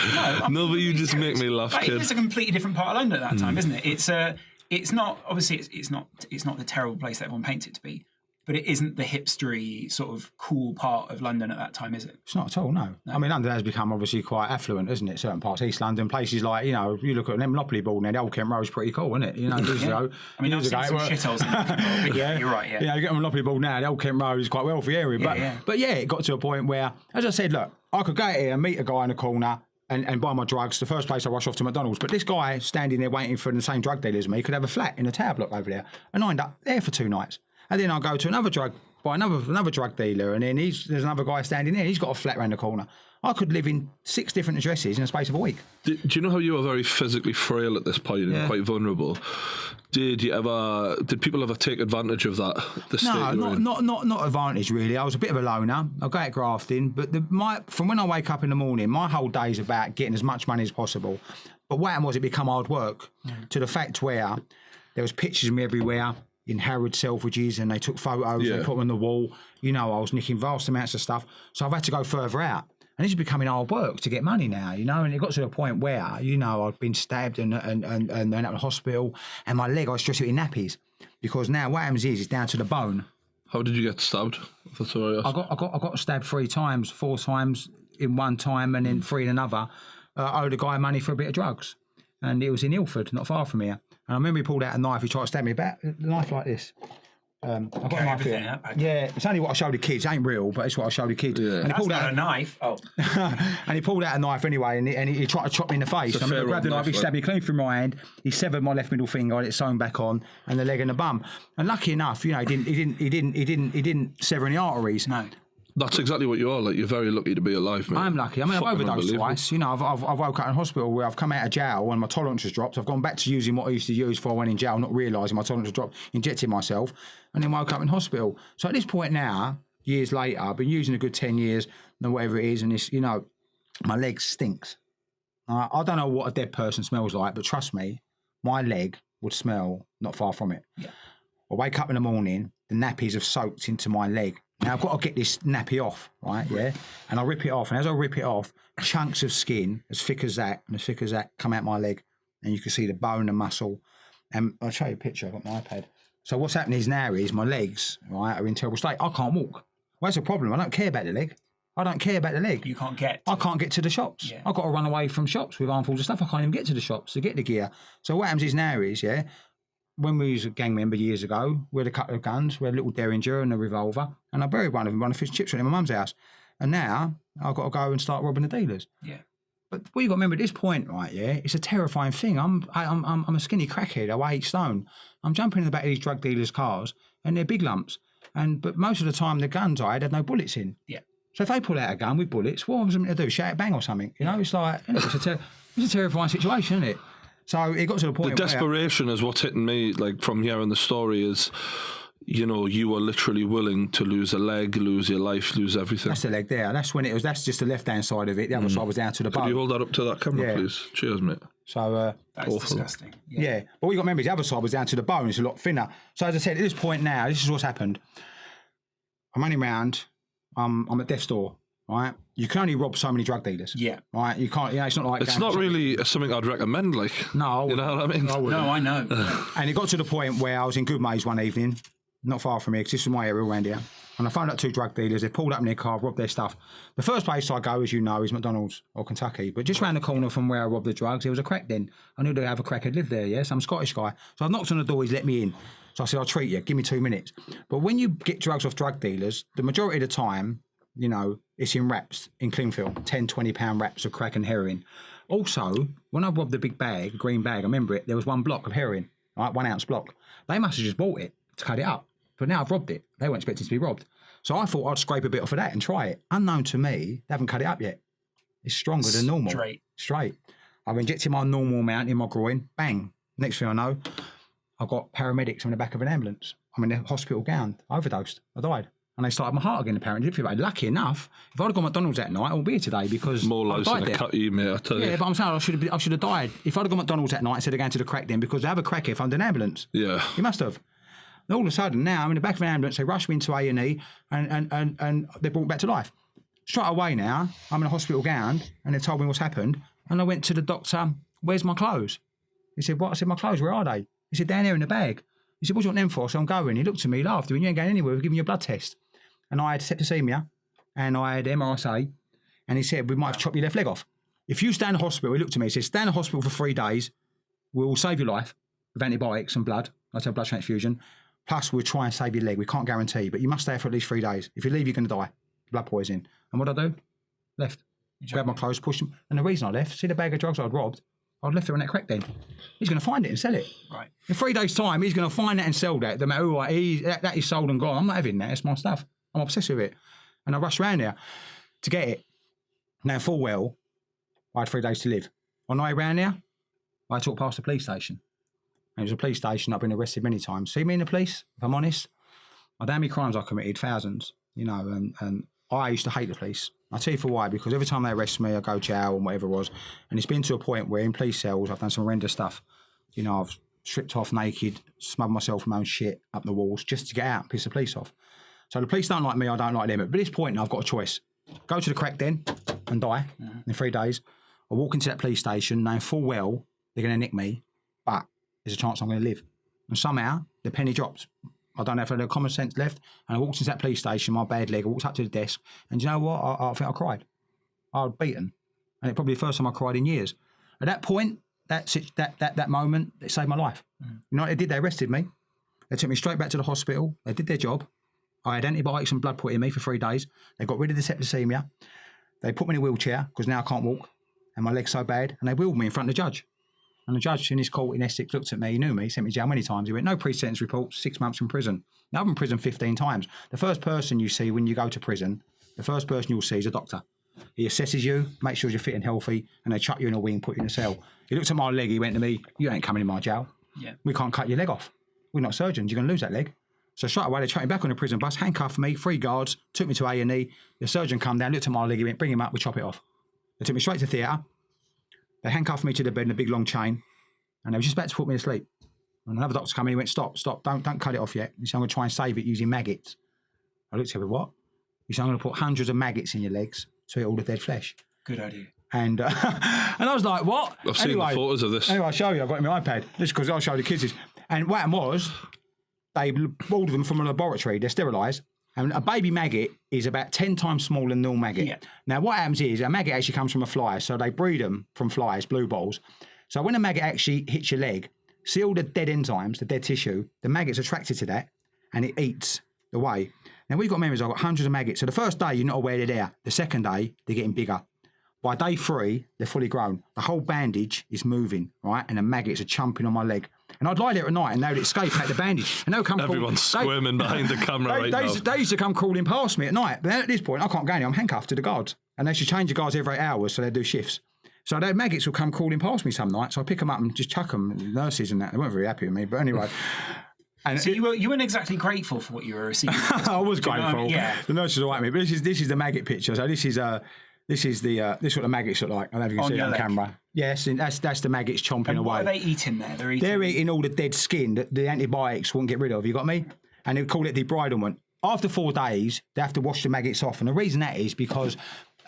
No, but you just make me laugh, kid. It's a completely different part of London at that time, isn't it? It's not obviously it's not the terrible place that everyone paints it to be, but it isn't the hipstery sort of cool part of London at that time, is it? It's not at all, no. I mean, London has become obviously quite affluent, isn't it? Certain parts, East London, places like, you you look at them Monopoly ball now, the Old Kent Road's pretty cool, isn't it? Years ago. I mean, I've seen some shitholes in it, you're right, you get a Monopoly ball now, the Old Kent Road is quite a wealthy area. But it got to a point where, as I said, look, I could go out here and meet a guy in the corner and buy my drugs. The first place I rush off to McDonald's. But this guy standing there waiting for the same drug dealer as me could have a flat in a tower block over there. And I end up there for 2 nights. And then I go to another drug drug dealer, and then there's another guy standing there, and he's got a flat around the corner. I could live in 6 different addresses in the space of a week. Do you know how you were very physically frail at this point and quite vulnerable? Did people ever take advantage of that? No, not advantage really. I was a bit of a loner. I go out grafting, but from when I wake up in the morning, my whole day is about getting as much money as possible. But what happened was it became hard work to the fact where there was pictures of me everywhere in Harrods, Selfridges, and they took photos, they put them on the wall. I was nicking vast amounts of stuff. So I've had to go further out. And this is becoming hard work to get money now, and it got to the point where, I'd been stabbed and ended up in hospital, and my leg, I was dressed in nappies. Because now what happens is it's down to the bone. How did you get stabbed? That's all I got stabbed 3 times, 4 times in one time, and then 3 in another. I owed a guy money for a bit of drugs. And it was in Ilford, not far from here. And I remember he pulled out a knife. He tried to stab me about a knife like this. I've got a knife here. Yeah, it's only what I show the kids. It ain't real, but it's what I show the kids. Yeah. And he pulled out a knife. Oh. And he pulled out a knife anyway, and he tried to chop me in the face. I grabbed the knife. He stabbed me clean through my hand. He severed my left middle finger. I had it sewn back on, and the leg and the bum. And lucky enough, he didn't sever any arteries. No. That's exactly what you are. Like, you're very lucky to be alive, mate. I'm lucky. I mean, I've Fucking overdosed unbelievable. twice. You know, I've woke up in hospital where I've come out of jail and my tolerance has dropped. I've gone back to using what I used to use before I went in jail, not realising my tolerance has dropped, injected myself, and then woke up in hospital. So at this point now, years later, I've been using a good 10 years, and whatever it is, and it's, you know, my leg stinks. I don't know what a dead person smells like, but trust me, my leg would smell not far from it. Yeah. I wake up in the morning, the nappies have soaked into my leg. Now, I've got to get this nappy off, right, yeah? And I rip it off, and as I rip it off, chunks of skin as thick as that and as thick as that come out my leg, and you can see the bone and muscle. And I'll show you a picture, I've got my iPad. So what's happening is now is my legs, right, are in terrible state. I can't walk. Well, that's a problem. I don't care about the leg. I don't care about the leg. You can't get. I can't get to the shops. Yeah. I've got to run away from shops with armfuls of stuff. I can't even get to the shops to get the gear. So what happens is now is, yeah, when we was a gang member years ago, we had a couple of guns. We had a little Derringer and a revolver, and I buried one of them on a fish and chips in my mum's house. And now I've got to go and start robbing the dealers. Yeah. But what you got to remember at this point, right? Yeah, it's a terrifying thing. I'm a skinny crackhead. I weigh 8 stone. I'm jumping in the back of these drug dealers' cars, and they're big lumps. But most of the time, the guns I had no bullets in. Yeah. So if they pull out a gun with bullets, what was I meant to do? Shout bang or something? You know, it's like it's a terrifying situation, isn't it? So it got to the point. The desperation is what's hitting me. Like, from hearing the story is, you know, you were literally willing to lose a leg, lose your life, lose everything. That's the leg there. That's when it was. That's just the left-hand side of it. The other side was down to the bone. Could you hold that up to that camera, please? Cheers, mate. So That's disgusting. yeah. But what you got to remember is the other side was down to the bone. It's a lot thinner. So as I said, at this point now, this is what's happened. I'm running around. I'm at death's door. Right, you can only rob so many drug dealers. Yeah, right. You can't. It's not like it's not really something I'd recommend. Like, no, you know what I mean? No, I know. And it got to the point where I was in Goodmayes one evening, not far from here, because this is my area around here. And I found out 2 drug dealers. They pulled up in their car, robbed their stuff. The first place I go, as you know, is McDonald's or Kentucky. But just round the corner from where I robbed the drugs, there was a crack den. I knew they have a crackhead lived there, yeah? Some Scottish guy. So I knocked on the door, he's let me in. So I said, I'll treat you, give me 2 minutes. But when you get drugs off drug dealers, the majority of the time, you know, it's in wraps in Clingfield, 10, 20 pound wraps of crack and heroin. Also, when I robbed the big bag, green bag, I remember it, there was 1 block of heroin, right, 1 ounce block. They must have just bought it to cut it up. But now I've robbed it. They weren't expecting to be robbed. So I thought I'd scrape a bit off of that and try it. Unknown to me, they haven't cut it up yet. It's stronger than normal. Straight. I've injected my normal amount in my groin. Bang. Next thing I know, I've got paramedics on the back of an ambulance. I'm in the hospital gown. I overdosed. I died. And they started my heart again, apparently. Lucky enough, if I'd have gone to McDonald's that night, I wouldn't be here today because more lives than a cut you, mate, I tell you. Yeah, but I'm saying I should have died. If I'd have gone to McDonald's that night instead of going to the crack den, because they have a crack here, if I'm in an ambulance. Yeah. You must have. And all of a sudden, now I'm in the back of an ambulance, they rush me into A&E and they're brought back to life. Straight away now, I'm in a hospital gown and they told me what's happened. And I went to the doctor, where's my clothes? He said, what? I said, my clothes, where are they? He said, down there in the bag. He said, what do you want them for? So I'm going. He looked at me, he laughed. He went, you ain't going anywhere, we're giving you a blood test. And I had septicemia and I had MRSA. And he said, we might have chopped your left leg off. If you stay in the hospital, he looked at me, he said, stay in the hospital for 3 days, we'll save your life with antibiotics and blood. I'll tell blood transfusion. Plus, we'll try and save your leg. We can't guarantee, but you must stay for at least 3 days. If you leave, you're going to die. Blood poisoning. And what did I do? Left. Grabbed my clothes, pushed them. And the reason I left, see the bag of drugs I'd robbed, I'd left it on that crack den. He's going to find it and sell it. Right. In 3 days' time, he's going to find that and sell that. No matter who that is sold and gone. I'm not having that. It's my stuff. I'm obsessed with it. And I rushed around there to get it. Now, full well, I had 3 days to live. On the way around there, I took past the police station. And it was a police station I've been arrested many times. See me in the police, if I'm honest? I don't know how many crimes I committed, thousands, you know, and I used to hate the police. I'll tell you for why, because every time they arrest me, I go to jail and whatever it was. And it's been to a point where in police cells, I've done some horrendous stuff. You know, I've stripped off naked, smothered myself with my own shit up the walls just to get out and piss the police off. So the police don't like me, I don't like them. But at this point now, I've got a choice. Go to the crack den and die in 3 days. Or walk into that police station knowing full well they're going to nick me, but there's a chance I'm going to live. And somehow, the penny dropped. I don't know if I had common sense left. And I walked into that police station, my bad leg, I walked up to the desk. And you know what? I think I cried. I was beaten. And it's probably the first time I cried in years. At that point, that moment, it saved my life. You know what they did? They arrested me. They took me straight back to the hospital. They did their job. I had antibiotics and blood put in me for 3 days. They got rid of the septicemia. They put me in a wheelchair because now I can't walk. And my leg's so bad. And they wheeled me in front of the judge. And the judge in his court in Essex looked at me, he knew me, sent me to jail many times. He went, no pre-sentence report, 6 months in prison. Now I've been in prison 15 times. The first person you see when you go to prison the first person you'll see is a doctor. He assesses you, makes sure you're fit and healthy, and they chuck you in a wing, put you in a cell. He looked at my leg, he went to me, you ain't coming in my jail. Yeah. We can't cut your leg off. We're not surgeons, you're going to lose that leg. So straight away, they chucked me back on the prison bus, handcuffed me, 3 guards, took me to A&E. The surgeon come down, looked at my leg, he went, bring him up, we chop it off. They took me straight to theatre. They handcuffed me to the bed in a big long chain, and they were just about to put me to sleep. And another doctor came in, he went, stop, don't cut it off yet. He said, I'm going to try and save it using maggots. I looked at him, what? He said, I'm going to put hundreds of maggots in your legs to eat all the dead flesh. Good idea. And and I was like, what? I've seen the photos of this. Anyway, I'll show you. I've got it on my iPad. Just because I'll show the kids this. And what happened was, they ordered them from a laboratory. They're sterilised. And a baby maggot is about 10 times smaller than a normal maggot. Yeah. Now, what happens is, a maggot actually comes from a fly. So they breed them from flies, blue balls. So when a maggot actually hits your leg, see all the dead enzymes, the dead tissue, the maggot's attracted to that, and it eats away. Now, we've got memories. I've got hundreds of maggots. So the first day, you're not aware they're there. The second day, they're getting bigger. By day 3, they're fully grown. The whole bandage is moving, right? And the maggots are chumping on my leg. And I'd lie there at night and they would escape out the bandage. And they'll come Everyone's squirming behind the camera right now. They used to come crawling past me at night. But at this point, I can't go anywhere. I'm handcuffed to the guards. And they should change the guards every 8 hours, so they do shifts. So the maggots will come crawling past me some nights. So I pick them up and just chuck them. The nurses and that, they weren't very happy with me. But anyway. And so you weren't exactly grateful for what you were receiving. I was grateful. Yeah. The nurses were like me. But this is the maggot picture. So this is what the maggots look like. I don't know if you can see it on camera. Yes, and that's the maggots chomping and away. What are they eating there? They're eating all the dead skin that the antibiotics won't get rid of. You got me? And they call it debridement. After 4 days, they have to wash the maggots off. And the reason that is because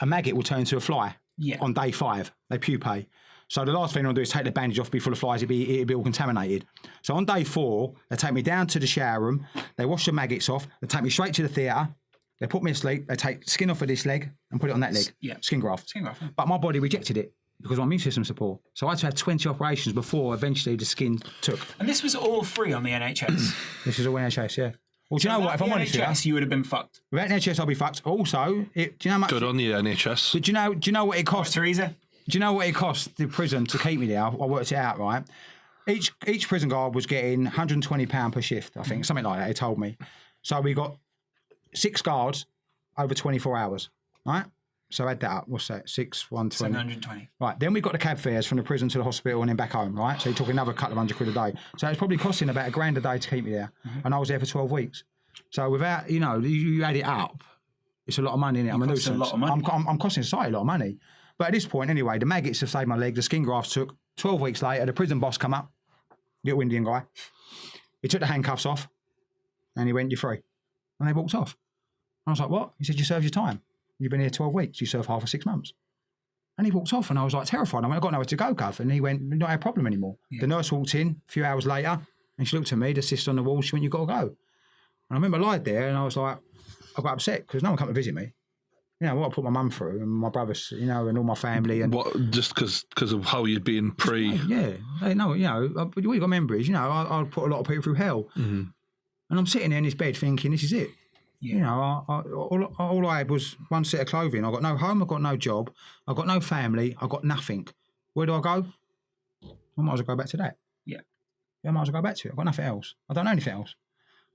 a maggot will turn into a fly on day 5. They pupae. So the last thing I'll do is take the bandage off, be full of flies, it'll be all contaminated. So on day 4, they take me down to the shower room, they wash the maggots off, they take me straight to the theatre, they put me to sleep, they take skin off of this leg and put it on that leg. Yeah. Skin graft. Skin graft. Yeah. But my body rejected it because my immune system's so poor. So I had to have 20 operations before eventually the skin took. And this was all free on the NHS? This is all NHS, yeah. Well, do you know what? If I'm honest with NHS, you would have been fucked. Without NHS, I'll be fucked. Also, do you know how much? Good on you, NHS. But do you know what it cost? Teresa? Do you know what it cost the prison to keep me there? I worked it out, right? Each prison guard was getting £120 per shift, I think, something like that, he told me. So we got 6 guards over 24 hours, right? So add that up. What's that? 6, 120. 720. Right. Then we got the cab fares from the prison to the hospital and then back home, right? So you took another couple of £100 a day. So it's probably costing about £1,000 a day to keep me there. And I was there for 12 weeks. So without, you add it up, it's a lot of money, innit? I'm a nuisance. A lot of money. I'm costing society a lot of money. But at this point, anyway, the maggots have saved my leg. The skin grafts took. 12 weeks later, the prison boss come up, little Indian guy. He took the handcuffs off and he went, you're free. And they walked off. I was like, what? He said, you served your time. You've been here 12 weeks. You served half of 6 months. And he walked off and I was like terrified. I went, I've got nowhere to go, Gov. And he went, not a problem anymore. Yeah. The nurse walked in a few hours later and she looked at me, the sister on the wall, she went, you've got to go. And I remember I lied there and I was like, I got upset because no one come to visit me. What I put my mum through and my brothers, and all my family. And what, just because of how you'd been pre? Yeah. What you got to remember is, I put a lot of people through hell. Mm-hmm. And I'm sitting there in this bed thinking, this is it. Yeah. All I had was one set of clothing. I got no home, I got no job, I got no family, I got nothing. Where do I go? I might as well go back to that. Yeah. I might as well go back to it. I've got nothing else. I don't know anything else.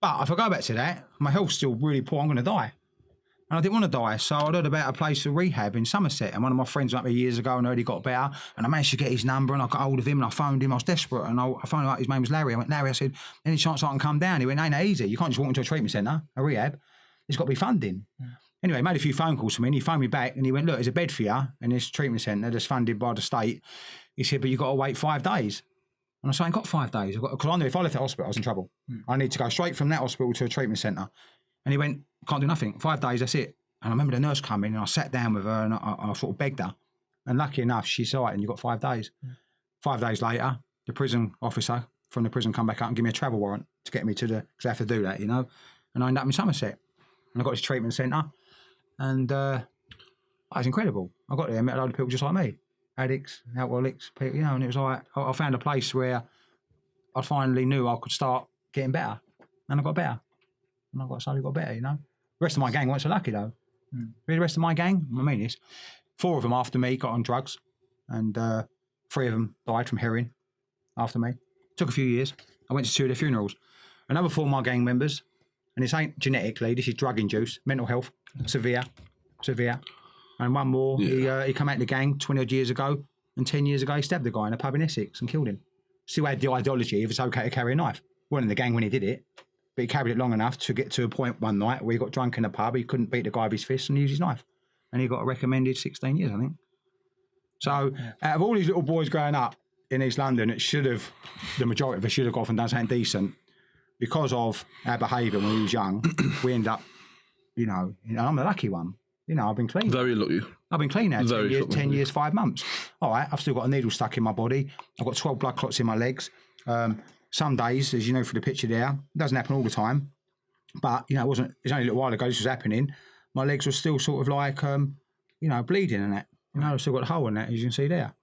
But if I go back to that, my health's still really poor, I'm going to die. And I didn't want to die, so I heard about a place for rehab in Somerset. And one of my friends went up there years ago and heard he got better. And I managed to get his number and I got hold of him and I phoned him. I was desperate and I found out his name was Larry. I went, Larry, I said, any chance I can come down? He went, ain't that easy. You can't just walk into a treatment centre, a rehab. There's got to be funding. Yeah. Anyway, he made a few phone calls to me and he phoned me back and he went, look, there's a bed for you in this treatment centre that's funded by the state. He said, but you've got to wait 5 days. And I said, I ain't got 5 days. Because I knew if I left the hospital, I was in trouble. I need to go straight from that hospital to a treatment centre. And he went, can't do nothing. 5 days, that's it. And I remember the nurse coming and I sat down with her and I sort of begged her. And lucky enough, she saw it and you've got 5 days. 5 days later, the prison officer from the prison come back up and give me a travel warrant to get me to because I have to do that, And I ended up in Somerset. And I got this treatment centre. And it was incredible. I got there and met a load of people just like me. Addicts, alcoholics, people, and it was like, I found a place where I finally knew I could start getting better. And I got better. And I slowly got better, The rest of my gang weren't so lucky, though. The rest of my gang, I mean this, 4 of them after me got on drugs and 3 of them died from heroin after me. Took a few years. I went to 2 of their funerals. Another 4 of my gang members, and this ain't genetically, this is drug induced, mental health, severe, severe. And one more, he came out the gang 20 odd years ago, and 10 years ago he stabbed the guy in a pub in Essex and killed him. Still had the ideology if it's okay to carry a knife. Wasn't in the gang when he did it, but he carried it long enough to get to a point one night where he got drunk in a pub, he couldn't beat the guy with his fist and used his knife. And he got a recommended 16 years, I think. So out of all these little boys growing up in East London, the majority of us should have got off and done something decent. Because of our behaviour when we was young, we end up, I'm the lucky one. I've been clean. Very lucky. I've been clean now, 10 years, 5 months. All right, I've still got a needle stuck in my body. I've got 12 blood clots in my legs. Some days, as you know from the picture there, it doesn't happen all the time. But, it's only a little while ago this was happening. My legs were still sort of like, bleeding and that. I've still got a hole in that, as you can see there.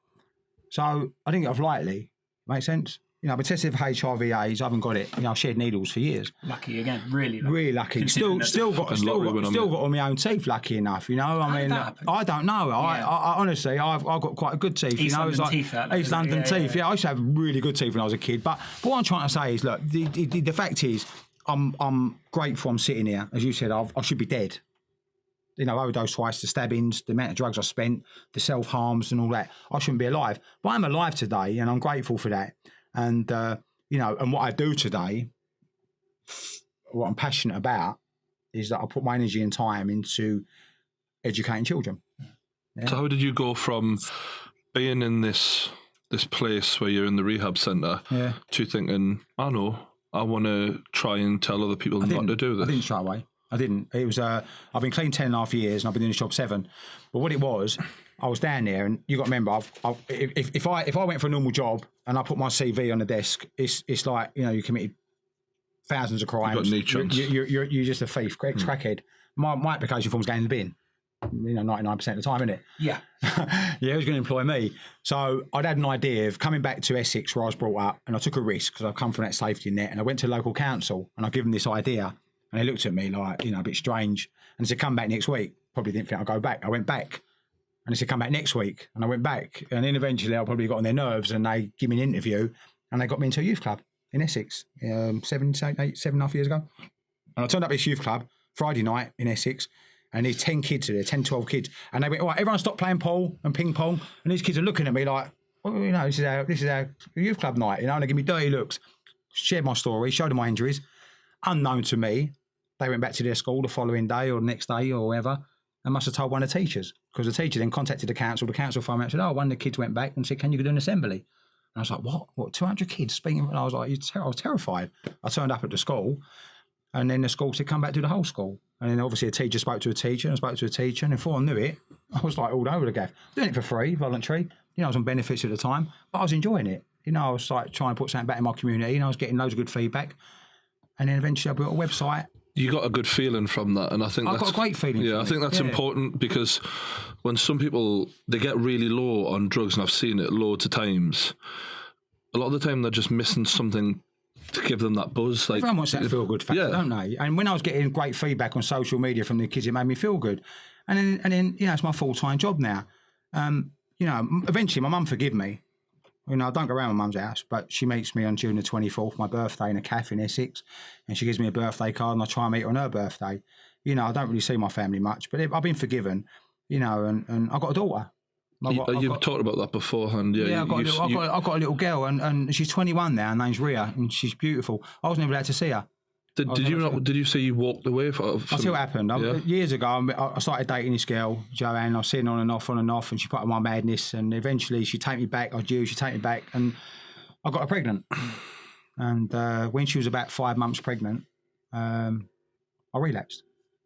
So I didn't get off lightly. Makes sense? I've been tested for HIV/AIDS. I haven't got it. I've shared needles for years. Lucky again, really lucky. Really lucky. Still got all my own teeth. Lucky enough, I don't know. I honestly, I've got quite good teeth. East London teeth. East London teeth. Yeah, I used to have really good teeth when I was a kid. But what I'm trying to say is, look, the fact is, I'm grateful I'm sitting here. As you said, I should be dead. Overdose twice, the stabbings, the amount of drugs I spent, the self-harms and all that. I shouldn't be alive. But I'm alive today, and I'm grateful for that. And, and what I do today, what I'm passionate about, is that I put my energy and time into educating children. Yeah. So how did you go from being in this place where you're in the rehab centre to thinking, I want to try and tell other people not to do this? I didn't straight away. I didn't. It was, I've been clean 10.5 years and I've been doing this job 7. But what it was, I was down there, and you got to remember, if I went for a normal job and I put my CV on the desk, it's like, you committed thousands of crimes. You're just a thief, crackhead. My application form's going in the bin. 99% of the time, isn't it? Yeah. Yeah, who's going to employ me? So I'd had an idea of coming back to Essex where I was brought up, and I took a risk because I've come from that safety net, and I went to local council and I gave them this idea, and they looked at me like, a bit strange, and said, come back next week. Probably didn't think I'd go back. I went back. And they said, come back neck week. And I went back. And then eventually I probably got on their nerves, and they give me an interview, and they got me into a youth club in Essex 7.5 years ago. And I turned up at this youth club Friday night in Essex, and there's 10 kids there, 10, 12 kids. And they went, all right, everyone stop playing pool and ping pong. And these kids are looking at me like, well, this is our youth club night, and they give me dirty looks. Shared my story, showed them my injuries. Unknown to me, they went back to their school the following day or the next day or whatever, and must have told one of the teachers, because the teacher then contacted the council phoned me and said, one of the kids went back and said, can you do an assembly? And I was like, what, 200 kids speaking? And I was like, I was terrified. I turned up at the school, and then the school said, come back to the whole school. And then obviously a teacher spoke to a teacher, and I spoke to a teacher, and before I knew it, I was like all over the gaff. Doing it for free, voluntary. I was on benefits at the time, but I was enjoying it. I was like trying to put something back in my community, and I was getting loads of good feedback. And then eventually I built a website. You got a good feeling from that, and I think I've got a great feeling. Yeah, I think that's important, because when some people, they get really low on drugs, and I've seen it loads of times, a lot of the time they're just missing something to give them that buzz. Like, everyone wants that feel-good factor, don't they? And when I was getting great feedback on social media from the kids, it made me feel good. And then it's my full-time job now. Eventually my mum forgive me. I don't go around my mum's house, but she meets me on June the 24th, my birthday, in a cafe in Essex, and she gives me a birthday card, and I try and meet her on her birthday. I don't really see my family much, but I've been forgiven, and I've got a daughter. You've talked about that beforehand. Yeah, I've got a little girl, and she's 21 now. Her name's Ria, and she's beautiful. I was never allowed to see her. Did you say you walked away from? I'll tell you what happened. Years ago, I started dating this girl, Joanne. I was sitting on and off, and she put up my madness, and eventually she'd take me back. I was due, she'd take me back, and I got her pregnant. And when she was about 5 months pregnant, I relapsed,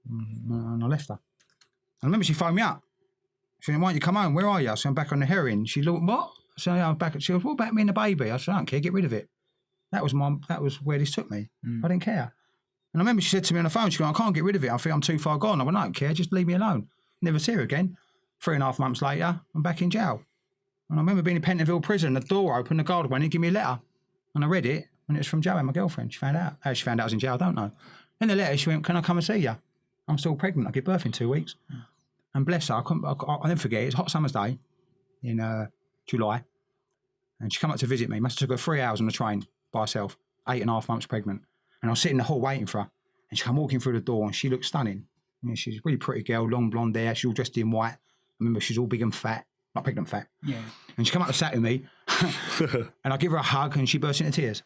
and I left her. I remember she phoned me up. She said, why don't you come home? Where are you? I said, I'm back on the heroin. She looked, what? I said, I'm back. She goes, what about me and the baby? I said, I don't care, get rid of it. That was where this took me. I didn't care. And I remember she said to me on the phone, she goes, I can't get rid of it. I think I'm too far gone. I went, I don't care, just leave me alone. Never see her again. 3.5 months later, I'm back in jail. And I remember being in Pentonville prison, the door opened, the guard went in, give me a letter. And I read it, and it was from Joanne, my girlfriend. She found out. How she found out I was in jail, I don't know. In the letter, she went, can I come and see you? I'm still pregnant. I give birth in 2 weeks. And bless her, I'll never forget it. It's a hot summer's day in July. And she came up to visit me. Must have took her 3 hours on the train by herself, 8.5 months pregnant. And I was sitting in the hall waiting for her. And she came walking through the door, and she looked stunning. Yeah, she's a really pretty girl, long blonde hair. She's all dressed in white. I remember she's all big and fat, not pregnant fat. Yeah. And she come up and sat with me, and I give her a hug, and she burst into tears.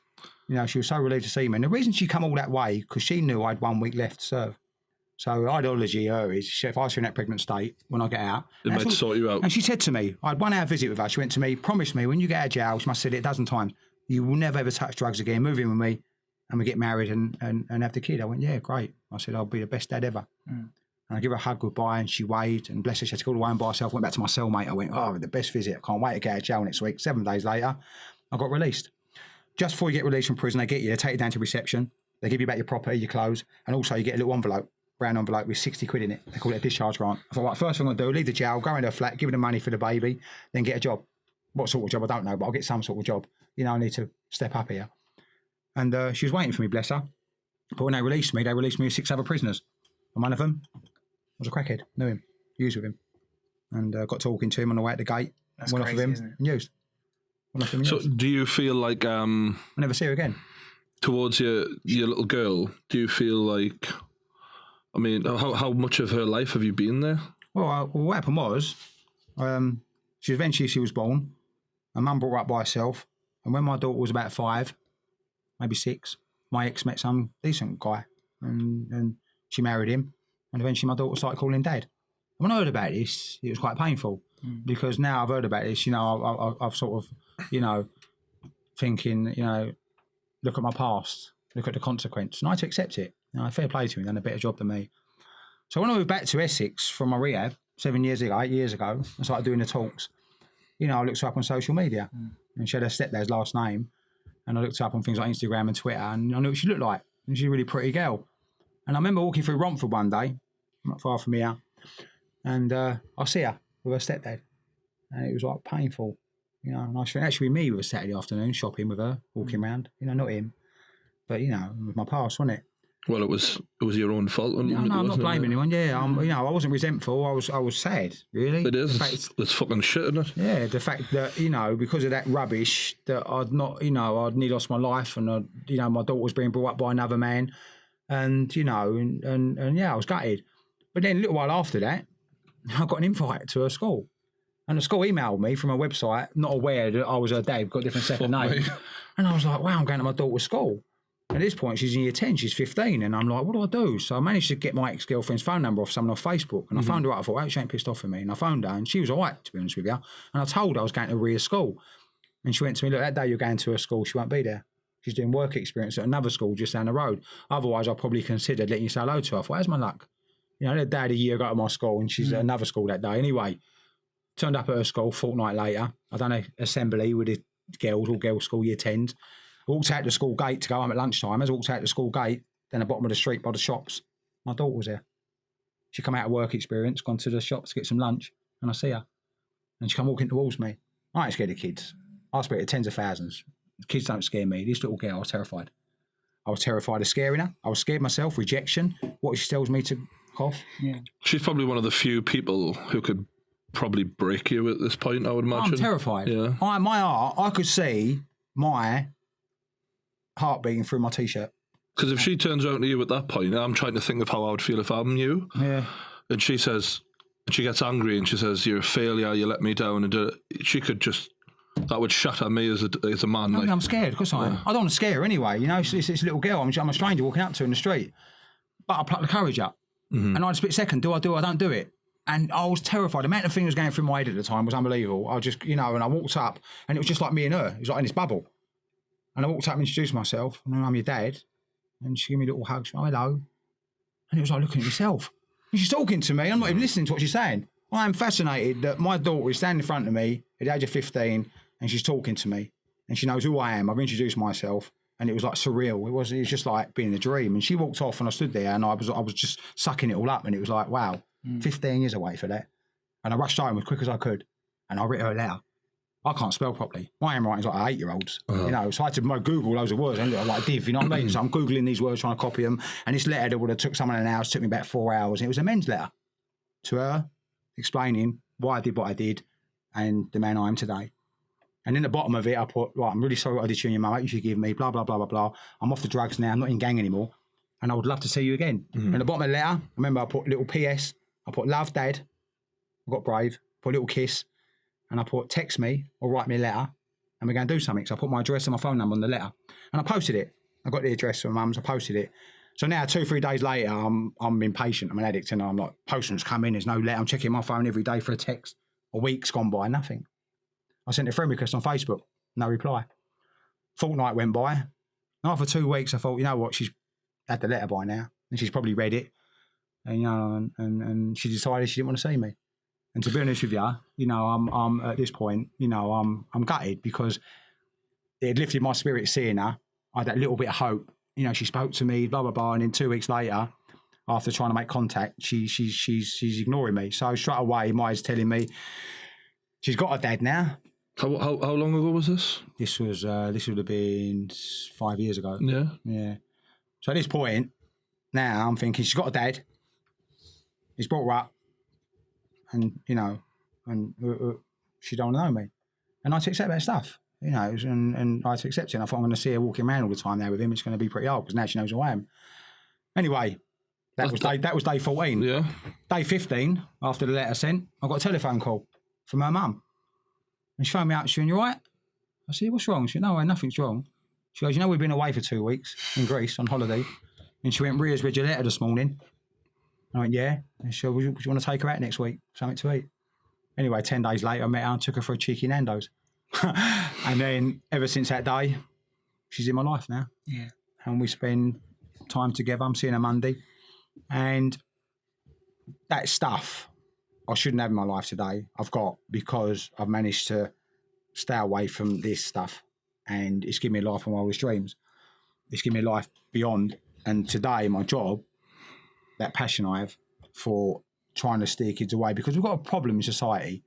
You know, she was so relieved to see me. And the reason she come all that way, because she knew I had 1 week left to serve. So ideology her is, if I was in that pregnant state, when I get out... It might sort you out. And she said to me, I had 1 hour visit with her. She went to me, promise me, when you get out of jail, she must have said it a dozen times, you will never ever touch drugs again, move in with me, and we get married and have the kid. I went, yeah, great. I said, I'll be the best dad ever. And I give her a hug goodbye, and she waved, and bless her, she had to go all the way home by herself. Went back to my cellmate. I went, the best visit. I can't wait to get out of jail next week. 7 days later, I got released. Just before you get released from prison, they get you, they take you down to reception. They give you back your property, your clothes, and also you get a little envelope, brown envelope with 60 quid in it. They call it a discharge grant. I thought, right, first thing I'm going to do, leave the jail, go into a flat, give her the money for the baby, then get a job. What sort of job, I don't know, but I'll get some sort of job. You know, I need to step up here. And she was waiting for me, bless her. But when they released me with 6 other prisoners. And one of them was a crackhead, knew him, used with him. And got talking to him on the way at the gate. That's went crazy, off of him isn't it? and used. Went off him and So used. do you feel like... I'll never see her again. Towards your little girl, do you feel like... I mean, how much of her life have you been there? Well, what happened was, she was born. Her mum brought her up by herself. And when my daughter was about 5, maybe 6, my ex met some decent guy. And she married him. And eventually my daughter started calling him dad. And when I heard about this, it was quite painful. Because now I've heard about this, you know, I've sort of, you know, thinking, you know, look at my past, look at the consequence. And I had to accept it. You know, fair play to him, done a better job than me. So when I moved back to Essex from my rehab 8 years ago, I started doing the talks. You know, I looked her up on social media. And she had her stepdad's last name. And I looked her up on things like Instagram and Twitter, and I knew what she looked like. And she's a really pretty girl. And I remember walking through Romford one day, not far from here, and I see her with her stepdad. And it was like painful. You know, and I think that should be me with a Saturday afternoon, shopping with her, walking around. You know, not him. But, you know, with my past, wasn't it? Well, it was your own fault. No, I'm not blaming anyone. Yeah, you know, I wasn't resentful. I was sad, really. It is. It's fucking shit, isn't it? Yeah, the fact that, you know, because of that rubbish, that I'd not, you know, I'd nearly lost my life, and you know, my daughter was being brought up by another man, and you know, and yeah, I was gutted. But then a little while after that, I got an invite to her school, and the school emailed me from a website, not aware that I was her dad, got a different second name, and I was like, wow, I'm going to my daughter's school. At this point, she's in year 10, she's 15, and I'm like, what do I do? So I managed to get my ex-girlfriend's phone number off someone off Facebook, and I phoned her up. I thought, she ain't pissed off at me. And I phoned her, and she was all right, to be honest with you. And I told her I was going to Rhea's school. And she went to me, look, that day you're going to her school, she won't be there. She's doing work experience at another school just down the road. Otherwise, I probably considered letting you say hello to her. I thought, how's my luck? You know, that dad a year ago at my school, and she's at another school that day. Anyway, turned up at her school a fortnight later. I done an assembly with the girls, all girls' school, year 10s. Walked out the school gate to go home at lunchtime. As I walked out the school gate, then the bottom of the street by the shops, my daughter was there. She come out of work experience, gone to the shops to get some lunch, and I see her. And she come walking towards me. I ain't scared of kids. I speak to tens of thousands. Kids don't scare me. This little girl, I was terrified. I was terrified of scaring her. I was scared myself, rejection. What she tells me to cough. Yeah. She's probably one of the few people who could probably break you at this point, I would imagine. I'm terrified. Yeah. My heart, I could see my heart beating through my T-shirt. Because if she turns around to you at that point, I'm trying to think of how I would feel if I'm you. Yeah. And she says, she gets angry and she says, you're a failure, you let me down. And she could just, that would shatter me as a man. I'm scared, of course I am. I don't want to scare her anyway. You know, it's this little girl. I'm a stranger walking up to her in the street. But I pluck the courage up. And I'd split second, do I don't do it. And I was terrified. The amount of things going through my head at the time was unbelievable. I just, you know, and I walked up and it was just like me and her. It was like in this bubble. And I walked up and introduced myself, and I'm your dad. And she gave me a little hug. She went, hello. And it was like looking at yourself. And she's talking to me. I'm not even listening to what she's saying. I am fascinated that my daughter is standing in front of me at the age of 15, and she's talking to me. And she knows who I am. I've introduced myself. And it was like surreal. It was just like being in a dream. And she walked off, and I stood there, and I was just sucking it all up. And it was like, wow, 15 years away for that. And I rushed home as quick as I could. And I wrote her a letter. I can't spell properly. My handwriting's like an 8-year-old's, you know, so I had to Google loads of words. I look like a div, you know what I mean? So I'm Googling these words, trying to copy them. And this letter that would have took someone an hour, took me about 4 hours. And it was a men's letter to her, explaining why I did what I did and the man I am today. And in the bottom of it, I put, right, I'm really sorry what I did to you and your mum. You should forgive me, blah, blah, blah, blah, blah. I'm off the drugs now. I'm not in gang anymore. and I would love to see you again. And at the bottom of the letter, remember I put a little PS, I put love, Dad. I got brave, put a little kiss, and I put text me or write me a letter, and we're going to do something. So I put my address and my phone number on the letter, and I posted it. I got the address from Mum's, I posted it. So now 2-3 days later, I'm impatient. I'm an addict, and I'm like, postman's come in, there's no letter. I'm checking my phone every day for a text. A week's gone by, nothing. I sent a friend request on Facebook, no reply. Fortnight went by, and after 2 weeks, I thought, you know what, she's had the letter by now, and she's probably read it, and you know, and she decided she didn't want to see me. And to be honest with you, you know, I'm at this point, you know, I'm gutted because it had lifted my spirit seeing her. I had that little bit of hope. You know, she spoke to me, blah blah blah, and then 2 weeks later, after trying to make contact, she's ignoring me. So straight away, Maya's telling me she's got a dad now. How long ago was this? This would have been 5 years ago. Yeah. Yeah. So at this point, now I'm thinking she's got a dad. He's brought her up, and you know, and she don't know me, and I had to accept that stuff, you know, and I had to accept it. And I thought I'm going to see her walking around all the time now with him. It's going to be pretty hard because now she knows who I am. Anyway, that was day 14. Yeah. Day 15, after the letter sent, I got a telephone call from her mum, and she phoned me up. She went, "You all right?" I said, "What's wrong?" She went, "No, nothing's wrong." She goes, "You know, we've been away for 2 weeks in Greece on holiday." And she went, "Ria's read your letter this morning." I went, "Yeah." And she said, would you want to take her out next week? Something to eat. Anyway, 10 days later, I met her and took her for a cheeky Nando's. And then ever since that day, she's in my life now. Yeah. And we spend time together. I'm seeing her Monday. And that stuff I shouldn't have in my life today, I've got because I've managed to stay away from this stuff. And it's given me a life of my wildest dreams. It's given me a life beyond. And today, my job, that passion I have for trying to steer kids away, because we've got a problem in society.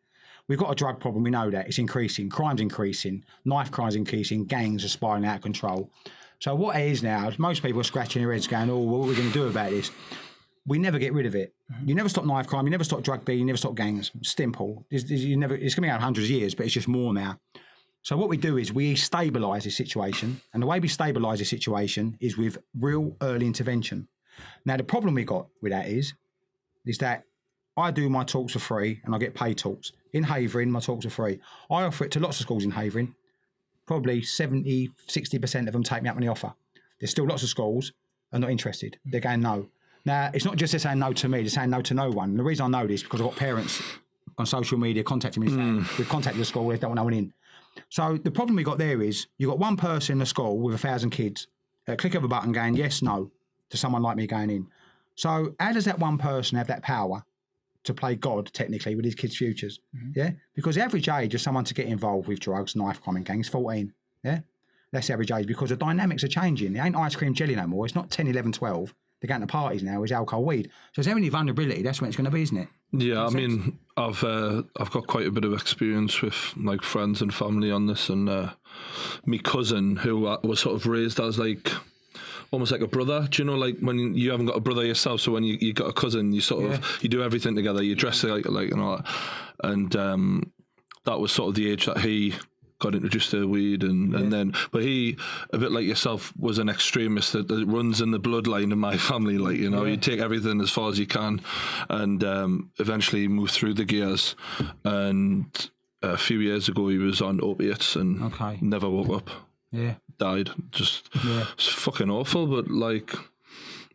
We've got a drug problem, we know that. It's increasing, crime's increasing, knife crime's increasing, gangs are spiraling out of control. So what it is now, most people are scratching their heads going, "Oh, what are we going to do about this?" We never get rid of it. You never stop knife crime, you never stop drug dealing, you never stop gangs. Simple. It's going to be out hundreds of years, but it's just more now. So what we do is we stabilise this situation, and the way we stabilise this situation is with real early intervention. Now, the problem we got with that is that I do my talks for free and I get paid talks. In Havering, my talks are free. I offer it to lots of schools in Havering. Probably 70, 60% of them take me up on the offer. There's still lots of schools are not interested. They're going no. Now, it's not just they're saying no to me, they're saying no to no one. And the reason I know this is because I've got parents on social media contacting me saying, "We've contacted the school, they don't want no one in." So the problem we got there is you've got one person in the school with 1,000 kids, a click of a button going yes, no, to someone like me going in. So how does that one person have that power to play God, technically, with his kids' futures? Yeah? Because the average age of someone to get involved with drugs, knife crime and gangs is 14. Yeah? That's the average age because the dynamics are changing. It ain't ice cream jelly no more. It's not 10, 11, 12. They're going to parties now. It's alcohol, weed. So if there's any vulnerability, that's when it's going to be, isn't it? Yeah, I mean, I've got quite a bit of experience with like friends and family on this, and me cousin who was sort of raised as like almost like a brother. Do you know, like when you haven't got a brother yourself, so when you got a cousin, you sort of you do everything together. You dress like and all that, and that was sort of the age that he got introduced to weed, and then, but he, a bit like yourself, was an extremist that runs in the bloodline of my family. Like, you know, you take everything as far as you can, and eventually move through the gears. And a few years ago, he was on opiates and never woke up. Yeah, died. Just it's fucking awful. But like,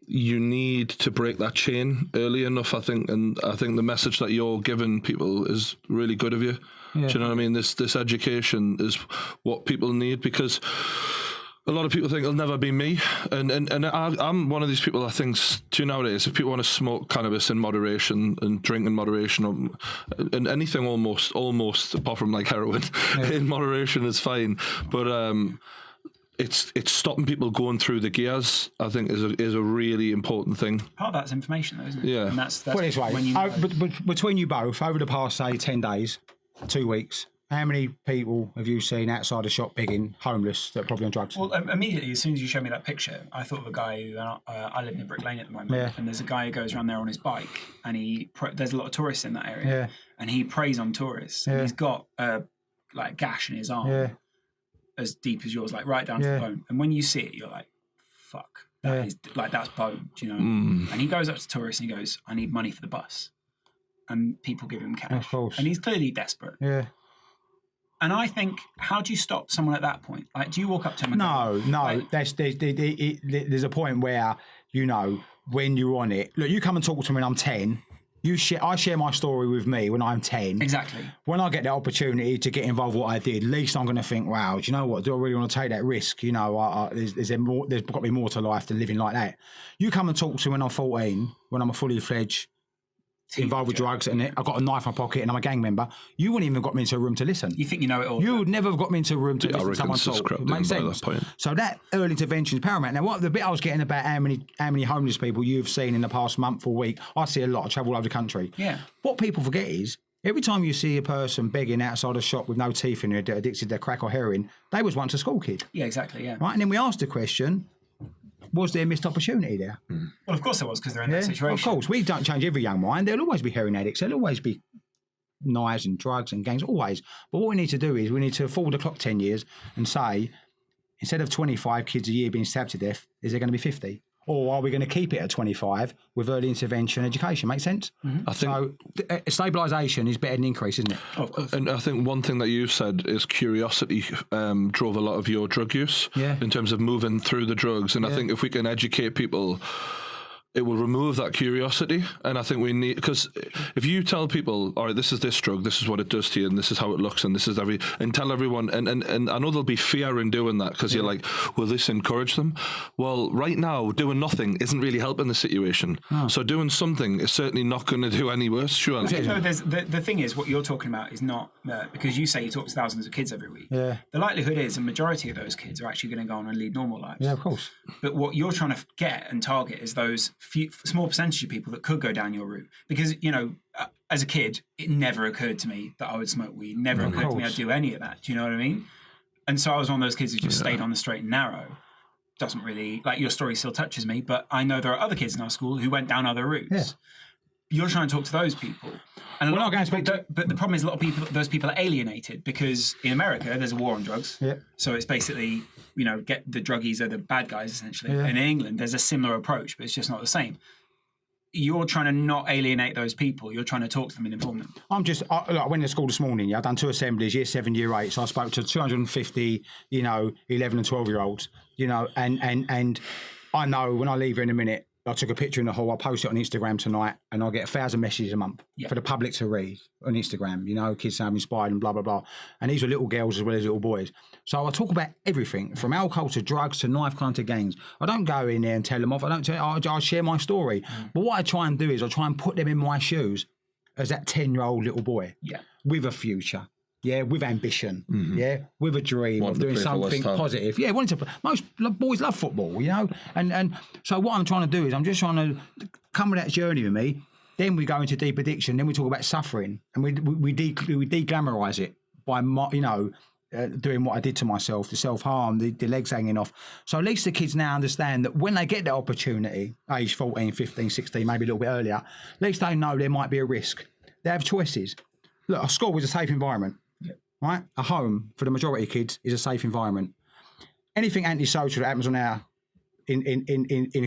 you need to break that chain early enough, I think, and I think the message that you're giving people is really good of you. Yeah. Do you know what I mean? This education is what people need, because a lot of people think it'll never be me, and I'm one of these people that thinks, do you know nowadays, if people want to smoke cannabis in moderation and drink in moderation, and anything almost apart from like heroin in moderation is fine, but it's stopping people going through the gears, I think, is a really important thing. Part of that's information, though, isn't it? Yeah. And that's well, this way. When you but between you both, over the past, say, 10 days, 2 weeks, how many people have you seen outside the shop begging, homeless, that are probably on drugs? Well, immediately, as soon as you showed me that picture, I thought of a guy who, I live in Brick Lane at the moment, and there's a guy who goes around there on his bike, and there's a lot of tourists in that area, and he preys on tourists. And he's got a gash in his arm, as deep as yours, like right down to the bone. And when you see it, you're like, fuck. That is like, that's bone, do you know? And he goes up to tourists and he goes, I need money for the bus. And people give him cash. Of course. And he's clearly desperate. Yeah. And I think, how do you stop someone at that point? Like, do you walk up to him and No. like, There's a point where, you know, when you're on it, look, you come and talk to me when I'm 10. I share my story with me when I'm 10. Exactly. When I get the opportunity to get involved with what I did, at least I'm going to think, wow, do you know what? Do I really want to take that risk? You know, there's got to be more to life than living like that. You come and talk to me when I'm 14, when I'm a fully fledged, involved with drugs, and I've got a knife in my pocket and I'm a gang member, you wouldn't even have got me into a room to listen. You think you know it all? You would never have got me into a room to listen to someone talk. It makes sense. So that early intervention is paramount. Now, what the bit I was getting about how many homeless people you've seen in the past month or week, I see a lot. I travel all over the country. Yeah. What people forget is, every time you see a person begging outside a shop with no teeth in it, addicted to crack or heroin, they was once a school kid. Yeah, exactly, yeah. Right? And then we asked the question, was there a missed opportunity there? Well, of course there was, because they're in that situation. Of course. We don't change every young mind. There'll always be heroin addicts. There'll always be knives and drugs and gangs, always. But what we need to do is we need to forward the clock 10 years and say, instead of 25 kids a year being stabbed to death, is there going to be 50? Or are we going to keep it at 25 with early intervention education? Make sense? I think so. Stabilisation is better than increase, isn't it? And I think one thing that you said is curiosity drove a lot of your drug use in terms of moving through the drugs. And I think if we can educate people, it will remove that curiosity. And I think we need, because if you tell people, all right, this is this drug, this is what it does to you, and this is how it looks, and this is and tell everyone, and I know there'll be fear in doing that, because you're like, will this encourage them? Well, right now, doing nothing isn't really helping the situation. So doing something is certainly not going to do any worse, surely. No, the thing is, what you're talking about is not, because you say you talk to thousands of kids every week. Yeah. The likelihood is a majority of those kids are actually going to go on and lead normal lives. Yeah, of course. But what you're trying to get and target is those small percentage of people that could go down your route. Because, you know, as a kid, it never occurred to me that I would smoke weed. Never occurred to me I'd do any of that. Do you know what I mean? And so I was one of those kids who just stayed on the straight and narrow. Doesn't really, like, your story still touches me, but I know there are other kids in our school who went down other routes. Yeah. You're trying to talk to those people. And but the problem is a lot of people, those people are alienated, because in America, there's a war on drugs. Yeah. So it's basically, you know, get the druggies are the bad guys, essentially. Yeah. And in England, there's a similar approach, but it's just not the same. You're trying to not alienate those people. You're trying to talk to them and inform them. I went to school this morning. I've done 2 assemblies, year 7, year 8. So I spoke to 250, 11 and 12-year-olds, and I know when I leave here in a minute, I took a picture in the hall, I'll post it on Instagram tonight, and I'll get 1,000 messages a month for the public to read on Instagram, kids saying I'm inspired and blah, blah, blah. And these are little girls as well as little boys. So I talk about everything, from alcohol to drugs to knife crime to gangs. I don't go in there and tell them off. I share my story. But what I try and do is I try and put them in my shoes as that 10-year-old little boy with a future. Yeah, with ambition. Yeah, with a dream of doing something positive. Yeah, most boys love football, And so what I'm trying to do is I'm just trying to come with that journey with me. Then we go into deep addiction. Then we talk about suffering, and we de-glamorise it by doing what I did to myself, the self-harm, the legs hanging off. So at least the kids now understand that when they get the opportunity, age 14, 15, 16, maybe a little bit earlier, at least they know there might be a risk. They have choices. Look, a school is a safe environment. Right? A home for the majority of kids is a safe environment. Anything antisocial that happens in a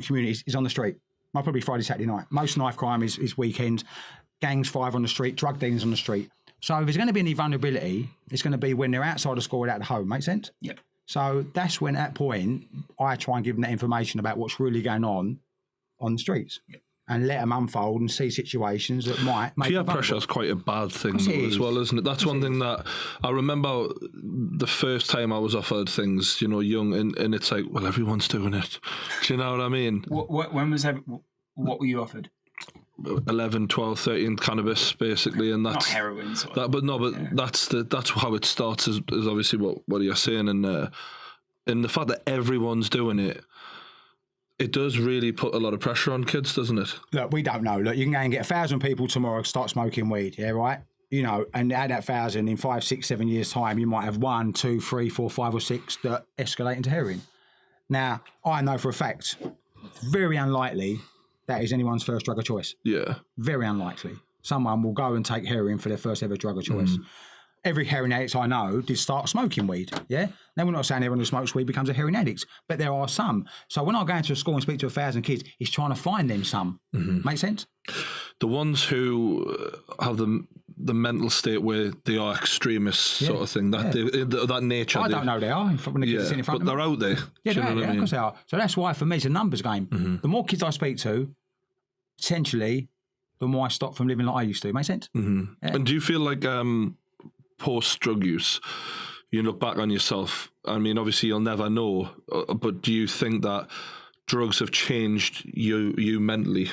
community is on the street. Might probably Friday, Saturday night. Most knife crime is weekends. Gangs 5 on the street, drug dealings on the street. So if there's going to be any vulnerability, it's going to be when they're outside the school or out of the home. Make sense? Yep. So that's when, at that point, I try and give them that information about what's really going on the streets. Yep. And let them unfold and see situations that might make peer pressure is quite a bad thing as well, isn't it? That's one thing that I remember the first time I was offered things, young, and it's like, well, everyone's doing it. Do you know what I mean? What were you offered? 11, 12, 13 cannabis, basically, and that's not heroin. That's how it starts. Is obviously what you're saying, and the fact that everyone's doing it. It does really put a lot of pressure on kids, doesn't it? Look, we don't know. Look, you can go and get 1,000 people tomorrow start smoking weed, yeah, right? And at that 1,000, in 5, 6, 7 years' time, you might have 1, 2, 3, 4, 5 or 6 that escalate into heroin. Now, I know for a fact, very unlikely that is anyone's first drug of choice. Yeah. Very unlikely. Someone will go and take heroin for their first ever drug of choice. every heroin addict I know did start smoking weed, yeah? Now, we're not saying everyone who smokes weed becomes a heroin addict, but there are some. So when I go into a school and speak to 1,000 kids, it's trying to find them some. Make sense? The ones who have the mental state where they are extremists sort of thing, that nature. I don't know they are when the kids are sitting in front of them. But they're out there. Yeah, of course they are. So that's why, for me, it's a numbers game. The more kids I speak to, essentially, the more I stop from living like I used to. Make sense? Yeah. And do you feel like post-drug use, you look back on yourself, I mean, obviously you'll never know, but do you think that drugs have changed you mentally?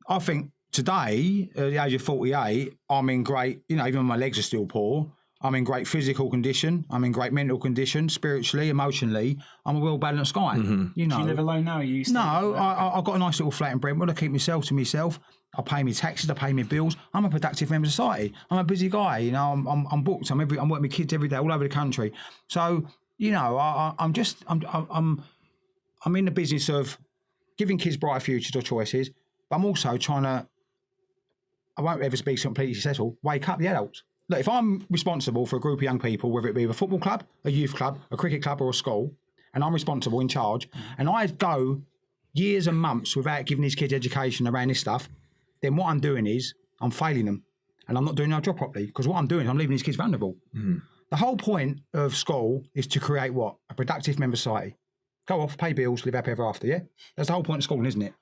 I think today, at the age of 48, I'm in great, even when my legs are still poor, I'm in great physical condition, I'm in great mental condition, spiritually, emotionally, I'm a well-balanced guy. Do you live alone now? I've got a nice little flat in Brentwood. I keep myself to myself. I pay me taxes, I pay me bills. I'm a productive member of society. I'm a busy guy, I'm booked. I'm working with kids every day all over the country. So, I'm in the business of giving kids brighter futures or choices, but I'm also trying to, I won't ever speak completely successful, wake up the adults. Look, if I'm responsible for a group of young people, whether it be a football club, a youth club, a cricket club or a school, and I'm responsible, in charge, and I go years and months without giving these kids education around this stuff, then what I'm doing is I'm failing them and I'm not doing our job properly, because what I'm doing is I'm leaving these kids vulnerable. The whole point of school is to create what? A productive member society. Go off, pay bills, live happy ever after, yeah? That's the whole point of schooling, isn't it?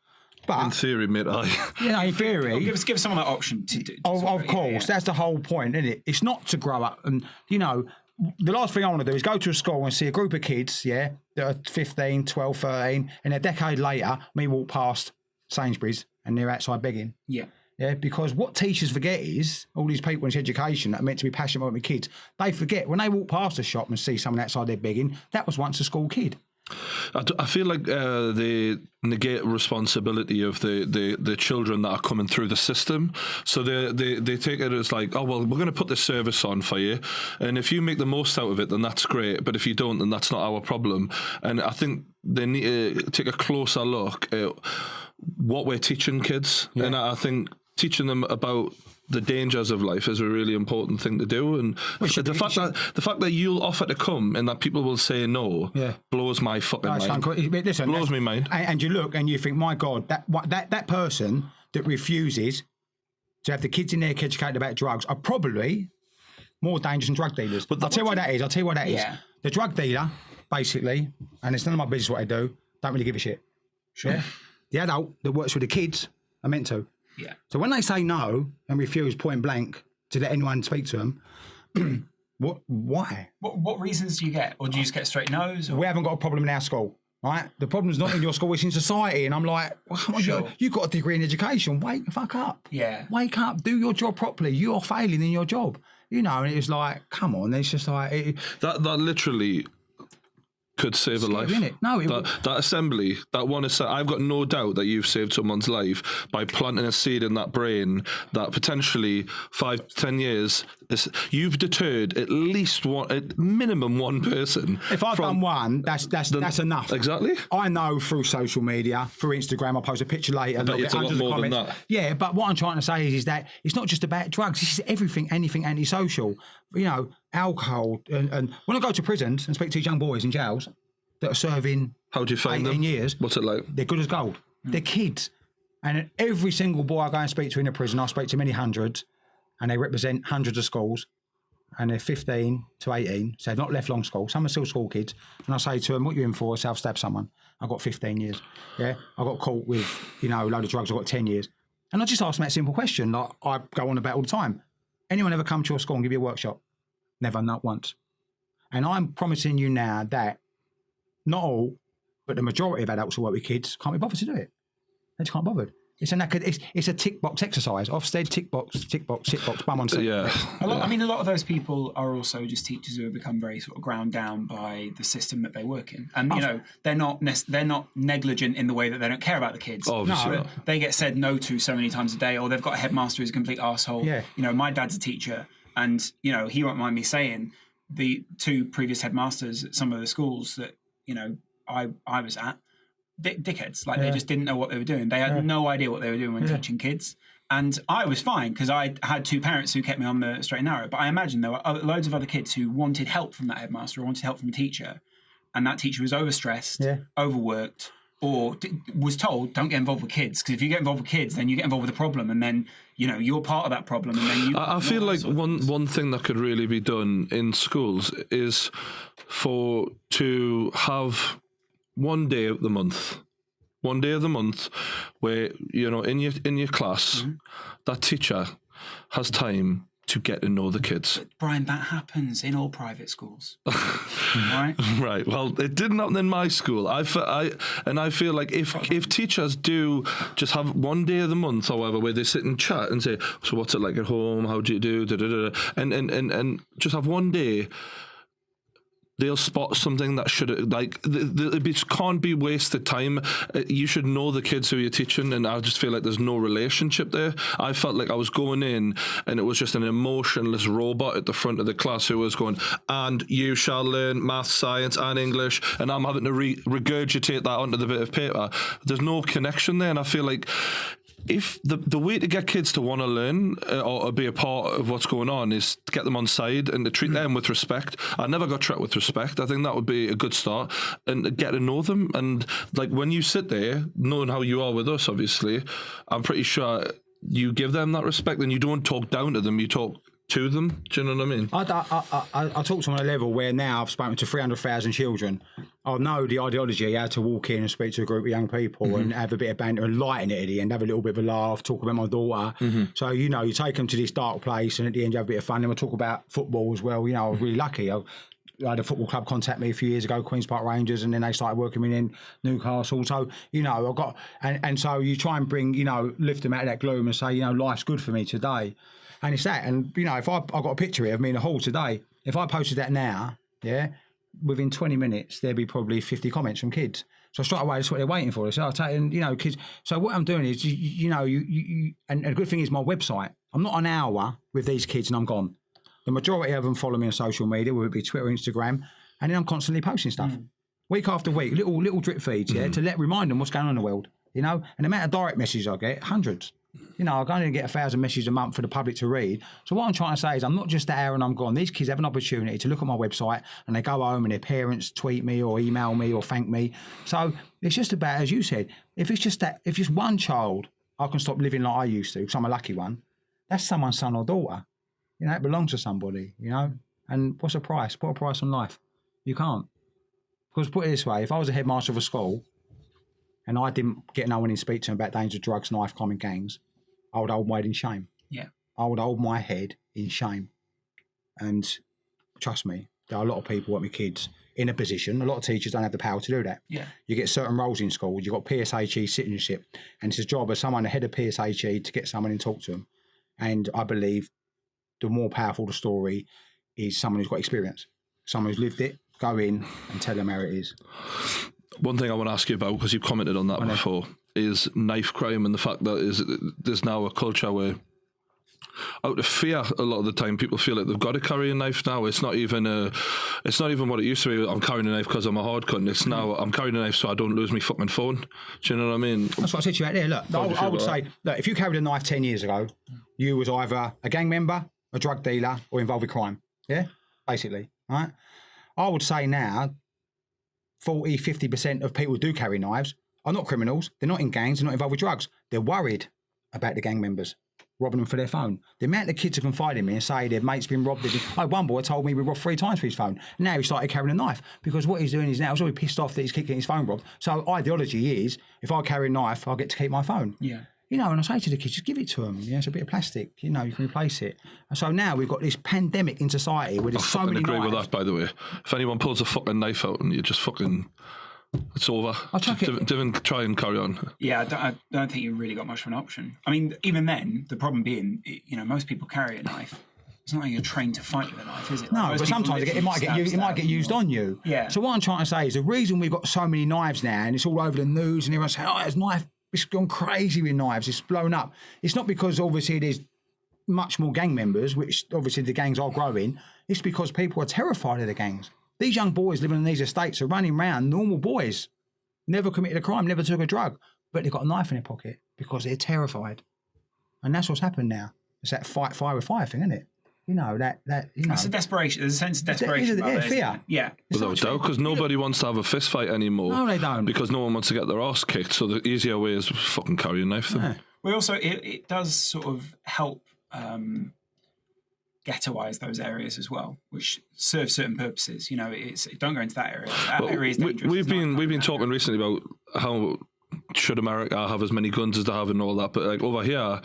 But in theory, mate, in theory. Give someone that option to do. Of course, that's the whole point, isn't it? It's not to grow up. And, the last thing I want to do is go to a school and see a group of kids, that are 15, 12, 13, and a decade later, me walk past Sainsbury's and they're outside begging. Yeah. Yeah, because what teachers forget is, all these people in this education that are meant to be passionate about the kids, they forget when they walk past a shop and see someone outside there begging, that was once a school kid. I feel like they negate responsibility of the children that are coming through the system. So they take it as like, oh, well, we're going to put this service on for you, and if you make the most out of it, then that's great, but if you don't, then that's not our problem. And I think they need to take a closer look at what we're teaching kids. And I think teaching them about the dangers of life is a really important thing to do, and the fact that you'll offer to come and that people will say no blows my fucking mind. Listen, blows me mind. And you look and you think, my God, that person that refuses to have the kids in there educated about drugs are probably more dangerous than drug dealers. But I'll tell you what that is. The drug dealer, basically, and it's none of my business what they do, don't really give a shit. Sure. Yeah? The adult that works with the kids are meant to. Yeah. So when they say no and refuse point blank to let anyone speak to them, why? What reasons do you get? Or do you just get straight no's? Or? We haven't got a problem in our school, right? The problem's not in your school, it's in society. And I'm like, well, come on, you've got a degree in education. Wake the fuck up. Yeah. Wake up. Do your job properly. You're failing in your job. And it's like, come on. It's just like... That literally... could save a life. No, that assembly, that one assembly, I've got no doubt that you've saved someone's life by planting a seed in that brain that potentially 5 to 10 years, you've deterred at least one, at minimum one person. If I've done one, that's enough. Exactly. I know through social media, through Instagram, I'll post a picture later. I bet it's a lot more than that. Yeah, but what I'm trying to say is that it's not just about drugs. This is everything, anything antisocial. Alcohol. And when I go to prisons and speak to these young boys in jails that are serving how do you find 18 them? years. What's it like? They're good as gold. They're kids. And every single boy I go and speak to in a prison, I speak to many hundreds, and they represent hundreds of schools, and they're 15 to 18, so they've not left long school. Some are still school kids. And I say to them, what are you in for? I say, I've stabbed someone. I've got 15 years. Yeah, I got caught with, a load of drugs. I've got 10 years. And I just ask them that simple question, like I go on about all the time. Anyone ever come to your school and give you a workshop? Never, not once. And I'm promising you now that not all, but the majority of adults who work with kids can't be bothered to do it. They just can't bother. It's a tick box exercise. Ofsted, tick box, bum on seat. Yeah. A lot of those people are also just teachers who have become very sort of ground down by the system that they work in, and they're not negligent in the way that they don't care about the kids. Obviously, no, they get said no to so many times a day, or they've got a headmaster who's a complete arsehole. Yeah. My dad's a teacher, and he won't mind me saying the 2 previous headmasters at some of the schools that I was at. Dickheads, they just didn't know what they were doing. They had no idea what they were doing when teaching kids, And I was fine because I had two parents who kept me on the straight and narrow. But I imagine there were loads of other kids who wanted help from that headmaster or wanted help from a teacher. And that teacher was overstressed, overworked, or was told, don't get involved with kids. Because if you get involved with kids, then you get involved with the problem. And then, you're part of that problem. And then I feel like one thing that could really be done in schools is to have one day of the month where, in your class, that teacher has time to get to know the kids. But Brian, that happens in all private schools. Right? Right. Well, it didn't happen in my school. I feel like if teachers do just have one day of the month, however, where they sit and chat and say, so what's it like at home? How do you do? Da, da, da, da, and just have one day, they'll spot something that should, it can't be wasted time. You should know the kids who you're teaching, and I just feel like there's no relationship there. I felt like I was going in and it was just an emotionless robot at the front of the class who was going, and you shall learn maths, science and English, and I'm having to regurgitate that onto the bit of paper. There's no connection there, and I feel like if the way to get kids to want to learn or be a part of what's going on is to get them on side and to treat them with respect. I never got treated with respect. I think that would be a good start, and get to know them. And like when you sit there, knowing how you are with us, obviously, I'm pretty sure you give them that respect, and you don't talk down to them. You talk to them. Do you know what I mean? I talk to them on a level where now I've spoken to 300,000 children. I know the ideology, how to walk in and speak to a group of young people and have a bit of banter and lighten it at the end, have a little bit of a laugh, talk about my daughter. So, you take them to this dark place and at the end you have a bit of fun. Then we'll talk about football as well. I was really lucky. I had a football club contact me a few years ago, Queen's Park Rangers, and then they started working with me in Newcastle. So, I've got, and so you try and bring, lift them out of that gloom and say, life's good for me today. And it's that. And, if I've got a picture here of me in the hall today, if I posted that now, within 20 minutes, there'd be probably 50 comments from kids. So straight away, that's what they're waiting for. So I'll take, and, kids. So what I'm doing is, and the good thing is my website, I'm not an hour with these kids and I'm gone. The majority of them follow me on social media, whether it be Twitter, Instagram, and then I'm constantly posting stuff. Week after week, little drip feeds, to remind them what's going on in the world, And the amount of direct messages I get, hundreds. I only get 1,000 messages a month for the public to read. So what I'm trying to say is I'm not just there and I'm gone. These kids have an opportunity to look at my website and they go home and their parents tweet me or email me or thank me. So it's just about, as you said, if just one child, I can stop living like I used to because I'm a lucky one, that's someone's son or daughter. It belongs to somebody, And what's the price? Put a price on life. You can't. Because put it this way, if I was a headmaster of a school and I didn't get no one in to speak to them about danger of drugs, knife crime and gangs, I would hold my head in shame. Yeah. I would hold my head in shame. And trust me, there are a lot of people want me kids in a position. A lot of teachers don't have the power to do that. Yeah. You get certain roles in school. You've got PSHE citizenship, and it's a job of someone ahead of PSHE to get someone and talk to them. And I believe the more powerful the story is someone who's got experience, someone who's lived it. Go in and tell them how it is. One thing I want to ask you about, because you've commented on that before, is knife crime and the fact that there's now a culture where, out of fear, a lot of the time people feel like they've got to carry a knife now. It's not even what it used to be. I'm carrying a knife because I'm a hard cunt. It's now I'm carrying a knife so I don't lose my fucking phone. Do you know what I mean? That's what I said to you out there. Look, I would say, look, if you carried a knife 10 years ago, you was either a gang member, a drug dealer, or involved with crime. Yeah, basically, right? I would say now, 40, 50% of people who do carry knives are not criminals. They're not in gangs. They're not involved with drugs. They're worried about the gang members robbing them for their phone. The amount of kids who confide in me and say their mate's been robbed. One boy told me we robbed 3 times for his phone. Now he started carrying a knife because what he's doing is now he's already pissed off that he's getting his phone robbed. So ideology is, if I carry a knife, I'll get to keep my phone. Yeah. And I say to the kids, just give it to them. It's a bit of plastic. You can replace it. And so now we've got this pandemic in society where there's so many knives. I agree with that, by the way. If anyone pulls a fucking knife out and you just fucking... It's over. Don't try and carry on. Yeah, I don't think you really got much of an option. I mean, even then, the problem being, most people carry a knife. It's not like you're trained to fight with a knife, is it? No, but sometimes it might get used on you. Yeah. So what I'm trying to say is the reason we've got so many knives now, and it's all over the news, and everyone's saying, "Oh, there's knife. It's gone crazy with knives. It's blown up." It's not because obviously there's much more gang members, which obviously the gangs are growing. It's because people are terrified of the gangs. These young boys living in these estates are running around, normal boys, never committed a crime, never took a drug, but they've got a knife in their pocket because they're terrified. And that's what's happened now. It's that fight fire with fire thing, isn't it? You know, that you know. It's a desperation. There's a sense of desperation. Fear. Yeah. Without doubt, because nobody wants to have a fist fight anymore. No, they don't. Because no one wants to get their arse kicked. So the easier way is fucking carry a knife. Them. We also, it does sort of help ghettoise those areas as well, which serve certain purposes. You know, don't go into that area. That area is dangerous. We've been talking recently about how should America have as many guns as they have and all that, but like over here,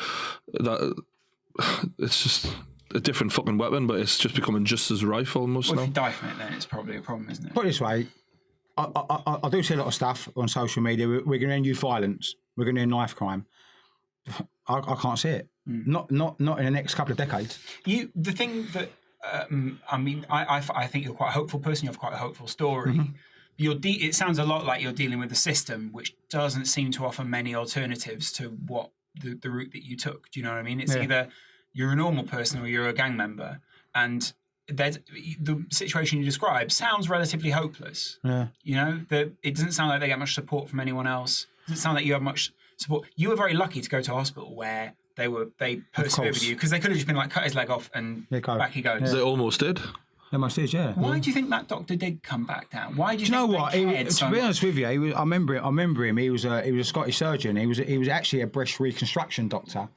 that it's just a different fucking weapon, but it's just becoming just as rife almost now. If you die from it, then it's probably a problem, isn't it? Put it this way, I do see a lot of stuff on social media. We're going to end youth violence. We're going to end knife crime. I can't see it. Not in the next couple of decades. The thing that I think you're quite a hopeful person. You have quite a hopeful story. Mm-hmm. It sounds a lot like you're dealing with a system which doesn't seem to offer many alternatives to what the route that you took. Do you know what I mean? It's either you're a normal person or you're a gang member, and the situation you describe sounds relatively hopeless. Yeah. You know, it doesn't sound like they get much support from anyone else. It doesn't sound like you have much support. You were very lucky to go to hospital where they persevered with you, because they could have just been like, cut his leg off and back he goes. Yeah. They almost did. They almost did, yeah. Why do you think that doctor did come back down? Why do you think what? To be honest with you, I remember him. He was a Scottish surgeon. He was actually a breast reconstruction doctor.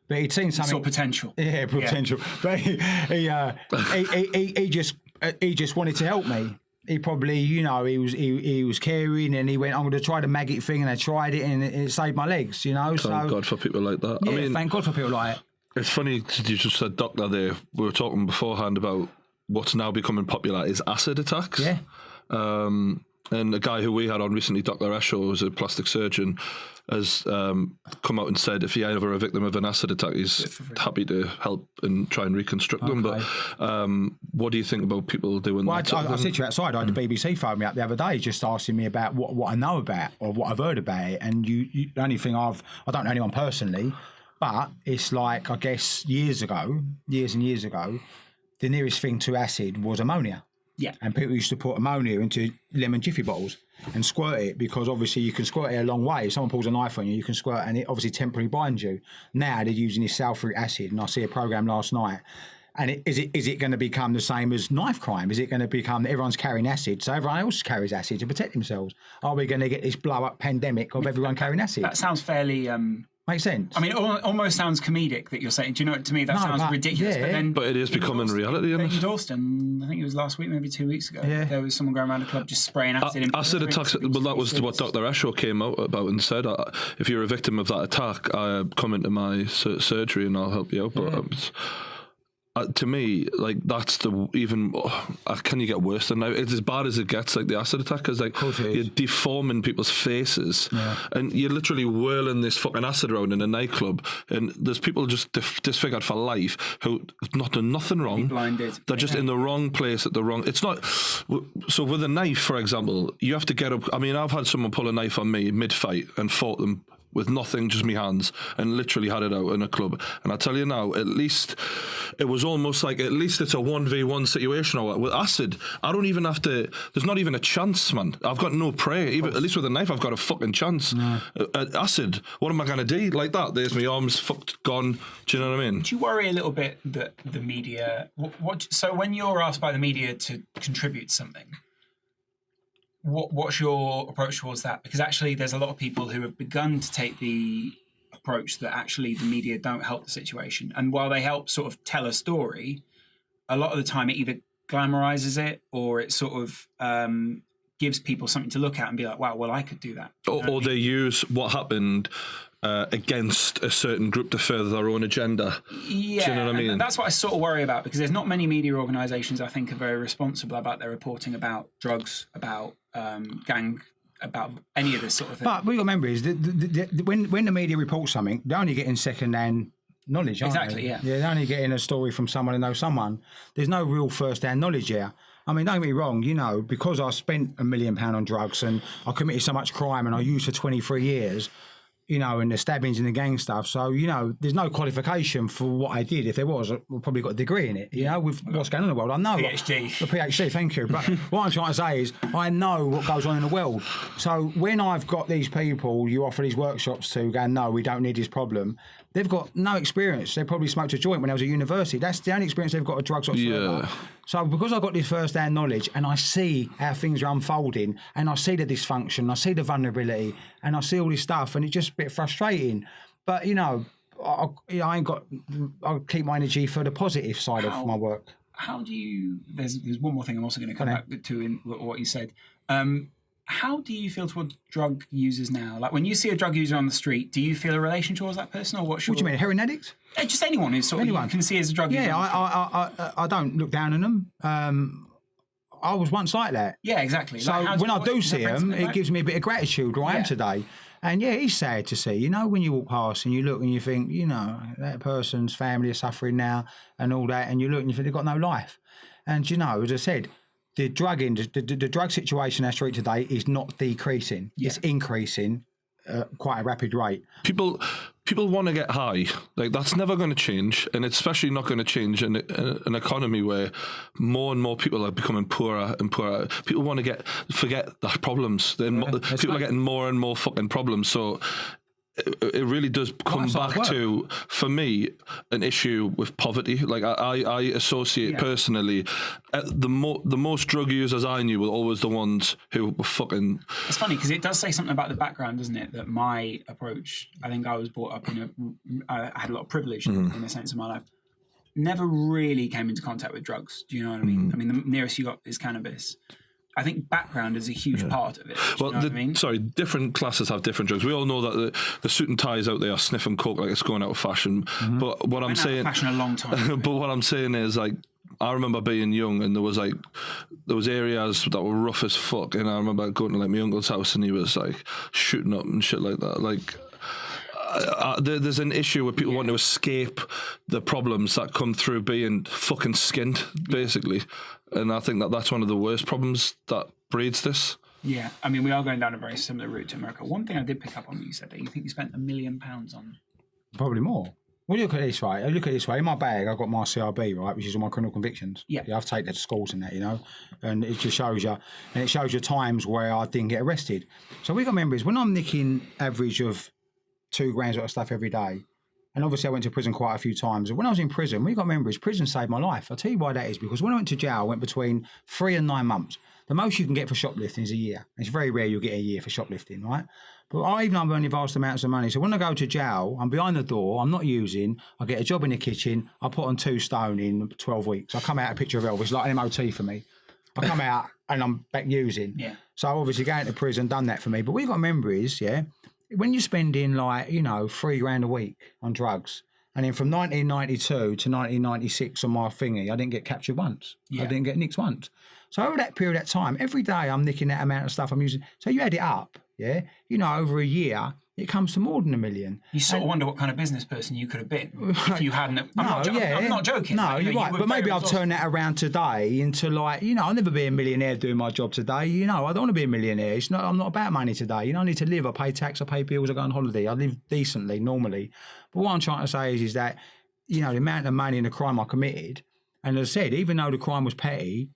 But he'd seen something. Saw potential. Yeah, potential. Yeah. But he just wanted to help me. He probably, you know, he was caring, and he went, I'm going to try the maggot thing, and I tried it, and it saved my legs, you know. Thank God for people like that. Yeah, I mean, thank God for people like that. It's funny you just said doctor there. We were talking beforehand about what's now becoming popular is acid attacks. Yeah. And a guy who we had on recently, Dr. Esho, who's a plastic surgeon, has come out and said if you're ever a victim of an acid attack, he's happy to help and try and reconstruct them. But what do you think about people doing that? I said to you outside, I had the BBC phone me up the other day just asking me about what I know about or what I've heard about it. And the only thing I don't know anyone personally, but it's like, I guess years and years ago, the nearest thing to acid was ammonia. Yeah. And people used to put ammonia into lemon jiffy bottles and squirt it, because obviously you can squirt it a long way. If someone pulls a knife on you, you can squirt, and it obviously temporarily binds you. Now they're using this sulfuric acid, and I see a programme last night. And is it going to become the same as knife crime? Is it going to become that everyone's carrying acid, so everyone else carries acid to protect themselves? Are we going to get this blow-up pandemic of everyone carrying acid? That sounds fairly... Makes sense. I mean, it almost sounds comedic that you're saying. Do you know? To me, that sounds ridiculous. Yeah. But it is becoming reality. In Dalston, I think it was last week, maybe 2 weeks ago. Yeah. There was someone going around the club just spraying acid. Acid attacks. Well, that was what Dr. Esho came out about and said. If you're a victim of that attack, come into my surgery and I'll help you out. But to me, like, that's can you get worse than that? It's as bad as it gets, like the acid attack, because like you're deforming people's faces, and you're literally whirling this fucking acid around in a nightclub, and there's people just disfigured for life who have not done nothing wrong. Blinded. They're just in the wrong place at the wrong. It's not. So with a knife, for example, you have to get up. I mean, I've had someone pull a knife on me mid-fight and fought them with nothing, just me hands, and literally had it out in a club. And I tell you now, at least it was almost like, at least it's a 1v1 situation. Or with acid, I don't even have to, there's not even a chance, man. I've got no prey. Even, at least with a knife, I've got a fucking chance. No. Acid, what am I going to do? Like that, there's my arms fucked, gone. Do you know what I mean? Do you worry a little bit that the media, so when you're asked by the media to contribute something, what's your approach towards that? Because actually there's a lot of people who have begun to take the approach that actually the media don't help the situation. And while they help sort of tell a story, a lot of the time it either glamorizes it or it sort of gives people something to look at and be like, wow, well, I could do that. Or they use what happened against a certain group to further their own agenda. Yeah, do you know what I mean? And that's what I sort of worry about, because there's not many media organisations I think are very responsible about their reporting about drugs, about gang, about any of this sort of thing. But what you got to remember is that when the media reports something, they're only getting second-hand knowledge, aren't exactly, they? Yeah. Yeah, they're only getting a story from someone who knows someone. There's no real first-hand knowledge here. I mean, don't get me wrong, you know, because I spent £1 million on drugs and I committed so much crime and I used for 23 years, you know, and the stabbings and the gang stuff. So, you know, there's no qualification for what I did. If there was, I probably got a degree in it, you know, with what's going on in the world. I know. PhD. A PhD, thank you. But what I'm trying to say is I know what goes on in the world. So when I've got these people you offer these workshops to going, no, we don't need this problem, They've got no experience. They probably smoked a joint when they was at university. That's the only experience they've got of drugs whatsoever. Yeah. So because I've got this first-hand knowledge and I see how things are unfolding and I see the dysfunction, I see the vulnerability and I see all this stuff and it's just a bit frustrating. But, you know, I ain't got... I'll keep my energy for the positive side of my work. How do you... There's one more thing I'm also going to come back to in what you said. How do you feel towards drug users now? Like when you see a drug user on the street, do you feel a relation towards that person, or what's your... What do you mean, a heroin addict? Yeah, just anyone who's sort of you can see as a drug user. Yeah, I don't look down on them. I was once like that. Yeah, exactly. So like, when I do see them, it gives me a bit of gratitude where I am today. And yeah, it's sad to see, you know, when you walk past and you look and you think, you know, that person's family is suffering now and all that, and you look and you think they've got no life. And, you know, as I said, the drug situation on our street today is not decreasing; it's increasing at quite a rapid rate. People want to get high. Like that's never going to change, and it's especially not going to change in an economy where more and more people are becoming poorer and poorer. People want to forget the problems. People are getting more and more fucking problems. So it really does come back to, for me, an issue with poverty. Like I associate personally, the most drug users I knew were always the ones who were fucking... It's funny because it does say something about the background, doesn't it? That my approach, I think I was brought up I had a lot of privilege in a sense of my life. Never really came into contact with drugs. Do you know what I mean? I mean, the nearest you got is cannabis. I think background is a huge part of it. Well, you know what I mean? Sorry, different classes have different drugs. We all know that the suit and ties out there are sniffing coke like it's going out of fashion. But what I'm saying, fashion a long time. But what I'm saying is, like, I remember being young and there was areas that were rough as fuck, and I remember going to like my uncle's house and he was like shooting up and shit like that. Like, there's an issue where people want to escape the problems that come through being fucking skinned, basically. And I think that's one of the worst problems that breeds this. Yeah, I mean, we are going down a very similar route to America. One thing I did pick up on, you said that you think you spent £1 million on... Probably more. Well, look at it this way. In my bag, I've got my CRB, right, which is all my criminal convictions. Yeah, I've taken that to schools and that, you know, and it just shows you, and it shows you times where I didn't get arrested. So we got members, when I'm nicking average of 2 grams worth of stuff every day, and obviously I went to prison quite a few times. And when I was in prison, we got members, prison saved my life. I'll tell you why that is, because when I went to jail, I went between 3 and 9 months. The most you can get for shoplifting is a year. It's very rare you'll get a year for shoplifting, right? But even though I'm earning vast amounts of money, so when I go to jail, I'm behind the door, I'm not using, I get a job in the kitchen, I put on 2 stone in 12 weeks. I come out a picture of Elvis, like an MOT for me. I come out and I'm back using. Yeah. So obviously going to prison done that for me. But we got members, when you're spending like, you know, $3 a week on drugs, and then from 1992 to 1996 on my thingy, I didn't get captured once. I didn't get nicked once. So over that period of time, every day I'm nicking that amount of stuff I'm using. So you add it up, you know, over a year, it comes to more than $1 million. You sort of wonder what kind of business person you could have been if you hadn't. I'm not joking. No, you're right. But maybe I've turned that around today into like, you know, I'll never be a millionaire doing my job today. You know, I don't want to be a millionaire. I'm not about money today. You know, I need to live. I pay tax, I pay bills, I go on holiday. I live decently, normally. But what I'm trying to say is that, you know, the amount of money and the crime I committed, and as I said, even though the crime was petty,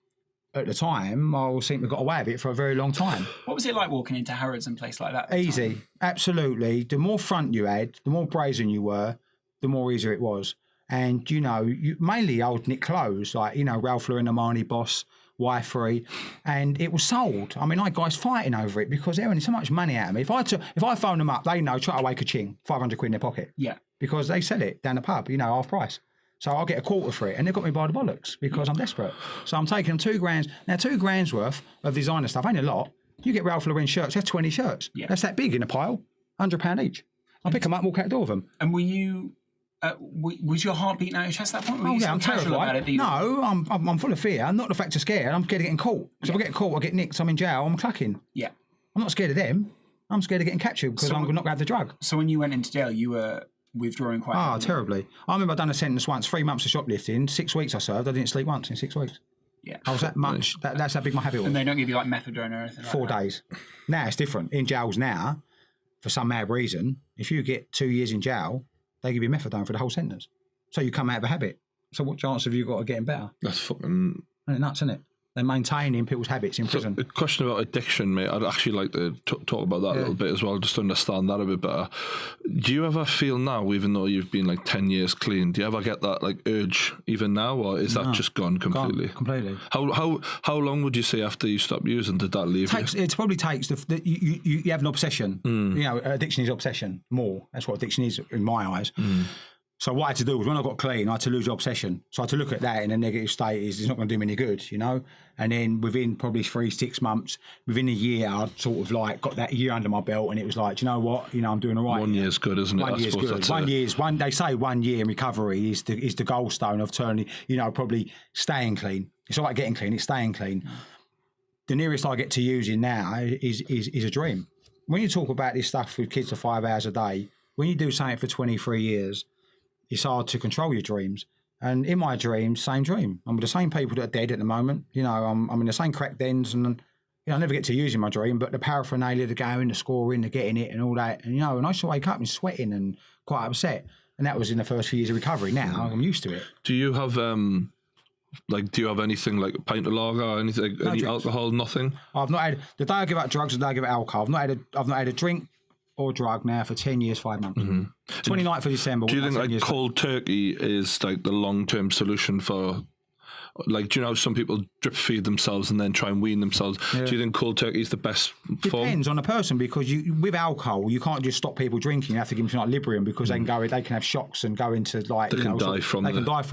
at the time, I seem to have got away with it for a very long time. What was it like walking into Harrods and places like that? Easy, absolutely. The more front you had, the more brazen you were, the more easier it was. And, you know, mainly old Nick clothes, like, you know, Ralph Lauren, Armani, Boss, Y3, and it was sold. I mean, I had guys fighting over it because they're earning so much money out of me. If I phone them up, they know, try to wake a ching, 500 quid in their pocket. Yeah. Because they sell it down the pub, you know, half price. So I'll get a quarter for it, and they've got me by the bollocks because I'm desperate. So I'm taking them 2 grand. Now, 2 grand's worth of designer stuff ain't a lot. You get Ralph Lauren shirts, that's 20 shirts. Yeah. That's that big in a pile, £100 each. I'll pick them up and walk out the door with them. And were you, was your heart beating out your chest at that point? Oh, yeah, I'm terrified. No, I'm full of fear. Not the fact of scared. I'm scared of getting caught. Because if I get caught, I get nicked, I'm in jail, I'm clucking. Yeah. I'm not scared of them. I'm scared of getting captured because I'm not going to have the drug. So when you went into jail, you were withdrawing quite heavily. Terribly. I remember I'd done a sentence once, 3 months of shoplifting, 6 weeks I served. I didn't sleep once in 6 weeks. Yeah. I was that much. That's how big my habit was. And they don't give you like methadone or anything 4 days. Now it's different. In jails now, for some mad reason, if you get 2 years in jail, they give you methadone for the whole sentence. So you come out of a habit. So what chance have you got of getting better? That's fucking... Isn't it nuts, isn't it? and maintaining people's habits in prison. A question about addiction, mate. I'd actually like to talk about that a little bit as well, just to understand that a bit better. Do you ever feel now, even though you've been like 10 years clean, do you ever get that like urge even now, or is that just gone completely? Gone completely. How long would you say after you stop using did that leave you? It probably takes you have an obsession. You know, addiction is obsession more. That's what addiction is in my eyes. So what I had to do was when I got clean, I had to lose the obsession. So I had to look at that in a negative state. It's not going to do me any good, you know. And then within probably 3-6 months, within a year, I'd sort of like got that year under my belt, and it was like, do you know what, you know, I'm doing all right. 1 year's good, isn't it? 1 year's good. They say 1 year in recovery is the gold stone of turning, you know, probably staying clean. It's all right getting clean, it's staying clean. The nearest I get to using now is a dream. When you talk about this stuff with kids for 5 hours a day, when you do something for 23 years, it's hard to control your dreams. And in my dreams, same dream. I'm with the same people that are dead at the moment. You know, I'm in the same crack dens, and you know, I never get to use in my dream, but the paraphernalia, the going, the scoring, the getting it and all that. And, you know, and I used to wake up and sweating and quite upset. And that was in the first few years of recovery. Now I'm used to it. Do you have anything like a pint of lager, anything, no any drinks. Alcohol, nothing? I've not had, the day I give up drugs, the day I give up alcohol. I've not had a drink or drug now for 10 years, 5 months. 29th of December. Do you think like cold turkey is like the long-term solution for, like, do you know some people drip feed themselves and then try and wean themselves? Yeah. Do you think cold turkey is the best form? Depends on the person, because with alcohol you can't just stop people drinking. You have to give them like Librium, because they can have shocks and go into like they can die from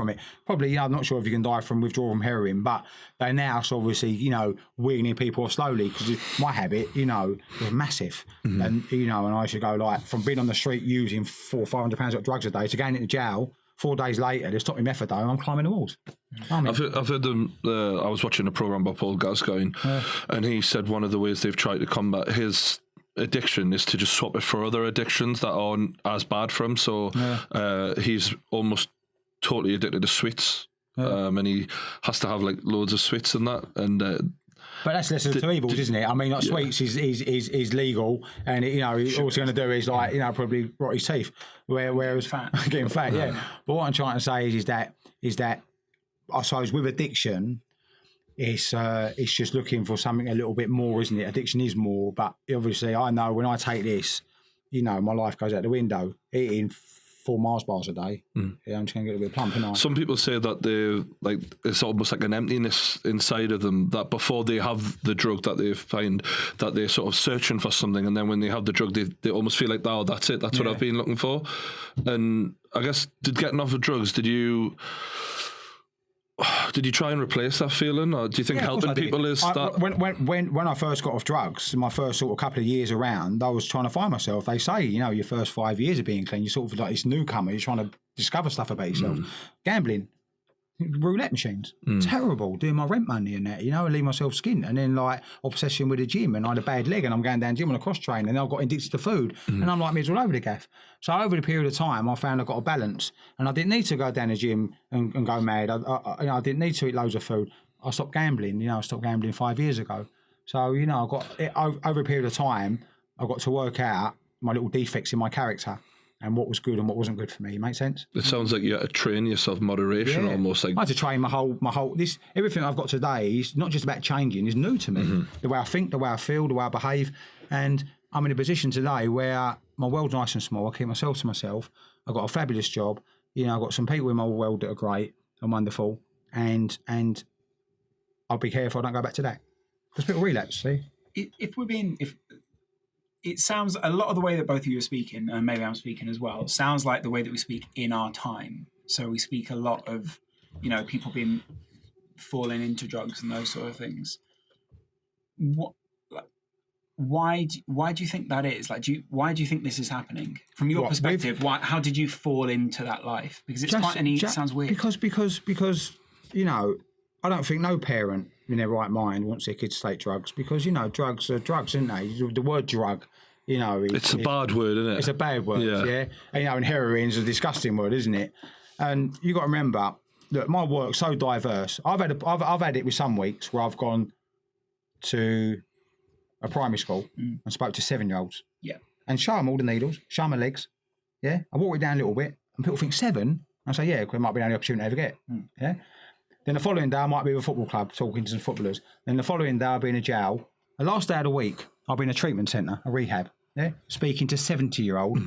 it. Probably, you know, I'm not sure if you can die from withdrawal from heroin, but they're now obviously, you know, weaning people off slowly, because my habit, you know, was massive. And you know, and I used to go like from being on the street using £400-500 worth of drugs a day to going into jail. 4 days later, they stopped me methadone. I'm climbing the walls. I've heard them. I was watching a program by Paul Gascoigne, and he said one of the ways they've tried to combat his addiction is to just swap it for other addictions that aren't as bad for him. So he's almost totally addicted to sweets, and he has to have like loads of sweets and that. And but that's lesser of two evils, isn't it? I mean, like sweets is legal, and you know, all he's going to do is like, you know, probably rot his teeth. Whereas getting fat, yeah. But what I'm trying to say is that I suppose with addiction, it's just looking for something a little bit more, isn't it? Addiction is more, but obviously I know when I take this, you know, my life goes out the window. Eating 4 Mars bars a day, yeah, I'm just going to get a bit plump, aren't I? Some people say that it's almost like an emptiness inside of them, that before they have the drug that they find that they're sort of searching for something, and then when they have the drug they almost feel like, oh, that's it, that's what I've been looking for. And I guess, getting off of drugs, did you try and replace that feeling, or do you think helping people is that? When I first got off drugs, my first sort of couple of years around, I was trying to find myself. They say, you know, your first 5 years of being clean, you're sort of like this newcomer, you're trying to discover stuff about yourself. Gambling, roulette machines, terrible, doing my rent money and that, you know, and leave myself skint. And then like obsession with the gym, and I had a bad leg and I'm going down gym on a cross train, and I got addicted to food, and I'm like mids all over the gaff. So over the period of time, I found I got a balance, and I didn't need to go down the gym and go mad. I didn't need to eat loads of food. I stopped gambling. You know, I stopped gambling 5 years ago. So, you know, I got over a period of time, I got to work out my little defects in my character, and what was good and what wasn't good for me. Make sense? It sounds like you had to train yourself, moderation, almost like. I had to train my whole everything I've got today is not just about changing, it's new to me. The way I think, the way I feel, the way I behave. And I'm in a position today where my world's nice and small. I keep myself to myself. I've got a fabulous job. You know, I've got some people in my world that are great and wonderful. And I'll be careful I don't go back to that. Because people relapse, see? If it sounds, a lot of the way that both of you are speaking, and maybe I'm speaking as well, sounds like the way that we speak in our time. So we speak a lot of, you know, people falling into drugs and those sort of things. Why do you think that is? Like, why do you think this is happening from your perspective? How did you fall into that life? Because it's it sounds weird. Because you know, I don't think no parent in their right mind wants their kids to take drugs, because, you know, drugs are drugs, isn't they? The word drug, you know, it's a bad word, isn't it? It's a bad word, yeah. And, you know, and heroin's a disgusting word, isn't it? And you got to remember, look, my work's so diverse. I've had it with some weeks where I've gone to a primary school and spoke to 7-year-olds. Yeah. And show them all the needles, show them my legs. Yeah. I walk it down a little bit, and people think 7. I say, yeah, because it might be the only opportunity I ever get. Yeah. Then the following day, I might be at a football club talking to some footballers. Then the following day, I'll be in a jail. The last day of the week, I'll be in a treatment centre, a rehab, speaking to 70-year-old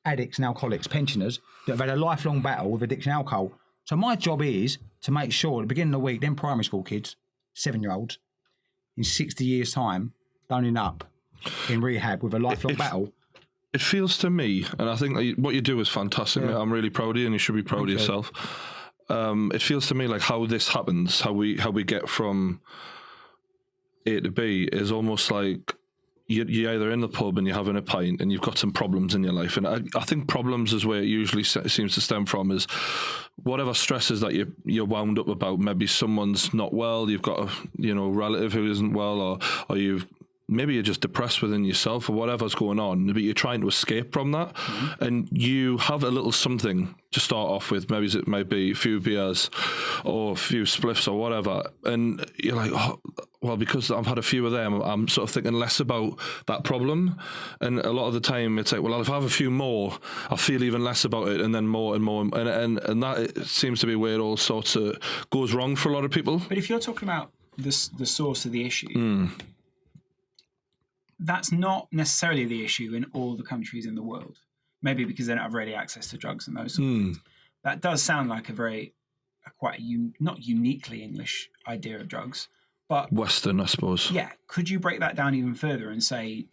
addicts and alcoholics, pensioners that have had a lifelong battle with addiction and alcohol. So my job is to make sure at the beginning of the week, them primary school kids, 7-year-olds, in 60 years' time, don't end up in rehab with a lifelong battle. It feels to me, and I think what you do is fantastic, mate. I'm really proud of you, and you should be proud of yourself. It feels to me like how this happens, how we get from A to B is almost like you're either in the pub and you're having a pint and you've got some problems in your life. And I think problems is where it usually seems to stem from, is whatever stresses that you're wound up about. Maybe someone's not well, you've got a relative who isn't well, or maybe you're just depressed within yourself or whatever's going on, but you're trying to escape from that. And you have a little something to start off with. Maybe it might be a few beers or a few spliffs or whatever. And you're like, oh, well, because I've had a few of them, I'm sort of thinking less about that problem. And a lot of the time it's like, well, if I have a few more, I feel even less about it, and then more and more. And that seems to be where it all sorts of goes wrong for a lot of people. But if you're talking about the source of the issue, that's not necessarily the issue in all the countries in the world. Maybe because they don't have ready access to drugs and those sort of things. That does sound like not uniquely English idea of drugs, but Western, I suppose. Yeah. Could you break that down even further and say,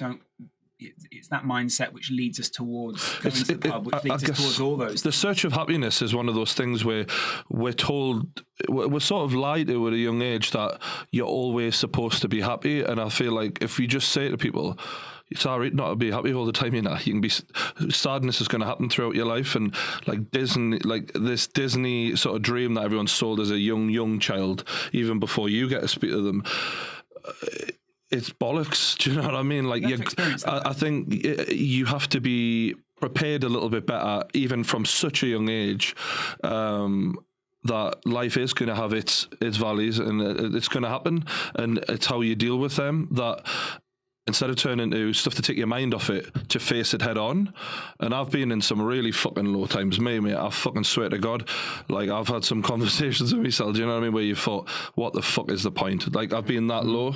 it's that mindset which leads us towards going to the pub, which leads us towards all those. The search of happiness is one of those things where we're sort of lied to at a young age that you're always supposed to be happy. And I feel like if you just say to people, it's all right not to be happy all the time, you can be, sadness is going to happen throughout your life. And like this Disney sort of dream that everyone sold as a young child, even before you get to speak to them, it's bollocks. Do you know what I mean? Like, I think you have to be prepared a little bit better, even from such a young age, that life is going to have its valleys, and it's going to happen, and it's how you deal with them. That instead of turning to stuff to take your mind off it, to face it head on. And I've been in some really fucking low times, mate. I fucking swear to God. Like, I've had some conversations with myself, do you know what I mean, where you thought, what the fuck is the point? Like, I've been that low.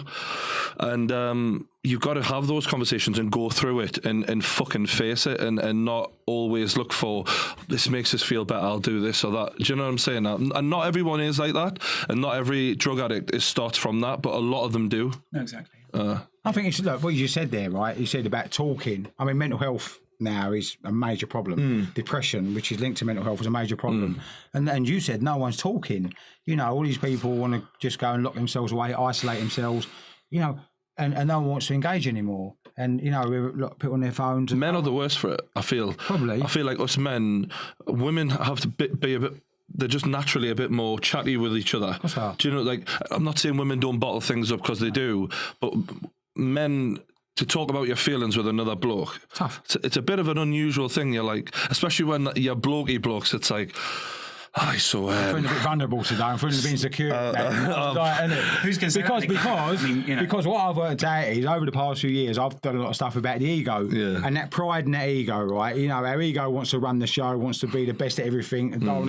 And you've got to have those conversations and go through it and fucking face it, and not always look for, this makes us feel better, I'll do this or that. Do you know what I'm saying? And not everyone is like that, and not every drug addict starts from that, but a lot of them do. No, exactly. I think it's like what you said there, right? You said about talking. I mean, mental health now is a major problem. Depression, which is linked to mental health, is a major problem. And you said no one's talking. All these people want to just go and lock themselves away, isolate themselves, and no one wants to engage anymore. And, we're people on their phones. Men are the worst for it, I feel. Probably. I feel like us men, women have to be a bit... They're just naturally a bit more chatty with each other. Do you know, like, I'm not saying women don't bottle things up, because they do, but men, to talk about your feelings with another bloke, tough. It's a bit of an unusual thing. You're like, especially when you're blokey blokes, it's like, I'm feeling a bit vulnerable today. I'm feeling a bit insecure. Who's going to say that? Because what I've worked out is, over the past few years, I've done a lot of stuff about the ego, and that pride in that ego, right? Our ego wants to run the show, wants to be the best at everything, and don't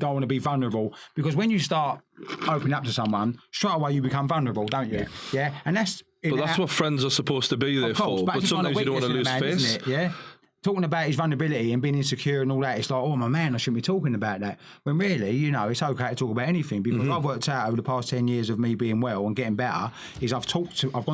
want to be vulnerable. Because when you start opening up to someone, straight away you become vulnerable, don't you? Yeah, and that's. But that's what friends are supposed to be there for. But sometimes you don't want to lose face. Isn't it? Yeah. Talking about his vulnerability and being insecure and all that, it's like, oh, my man, I shouldn't be talking about that. When really, it's okay to talk about anything, because I've worked out over the past 10 years of me being well and getting better, is I've gone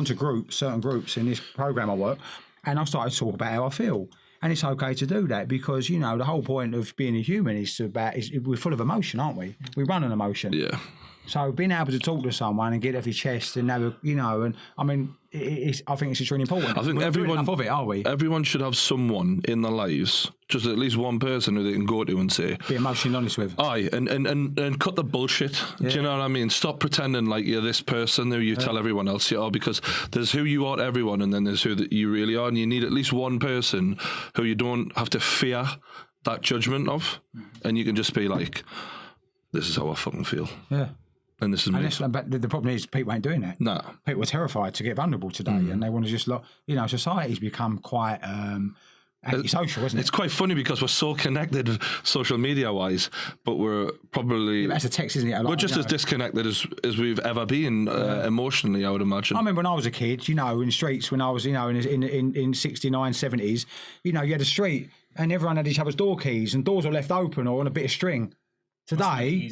to certain groups in this program I work, and I've started to talk about how I feel. And it's okay to do that, because, the whole point of being a human is we're full of emotion, aren't we? We run on emotion. Yeah. So being able to talk to someone and get off your chest and have and I mean, I think it's extremely important. I think everyone enough of it, are we? Everyone should have someone in their lives, just at least one person who they can go to and say, be emotionally honest with. Aye, and cut the bullshit. Yeah. Do you know what I mean? Stop pretending like you're this person who you tell everyone else you are, because there's who you are to everyone, and then there's who that you really are, and you need at least one person who you don't have to fear that judgment of, and you can just be like, this is how I fucking feel. Yeah. And this is me. But the problem is, people ain't doing that. No. People are terrified to get vulnerable today, and they want to just society's become quite antisocial, isn't it? It's quite funny because we're so connected social media wise, but we're probably That's a text, isn't it? we're just as disconnected as we've ever been emotionally, I would imagine. I remember when I was a kid, in the streets, when I was, in 69, 70s, you had a street and everyone had each other's door keys and doors were left open or on a bit of string. Today,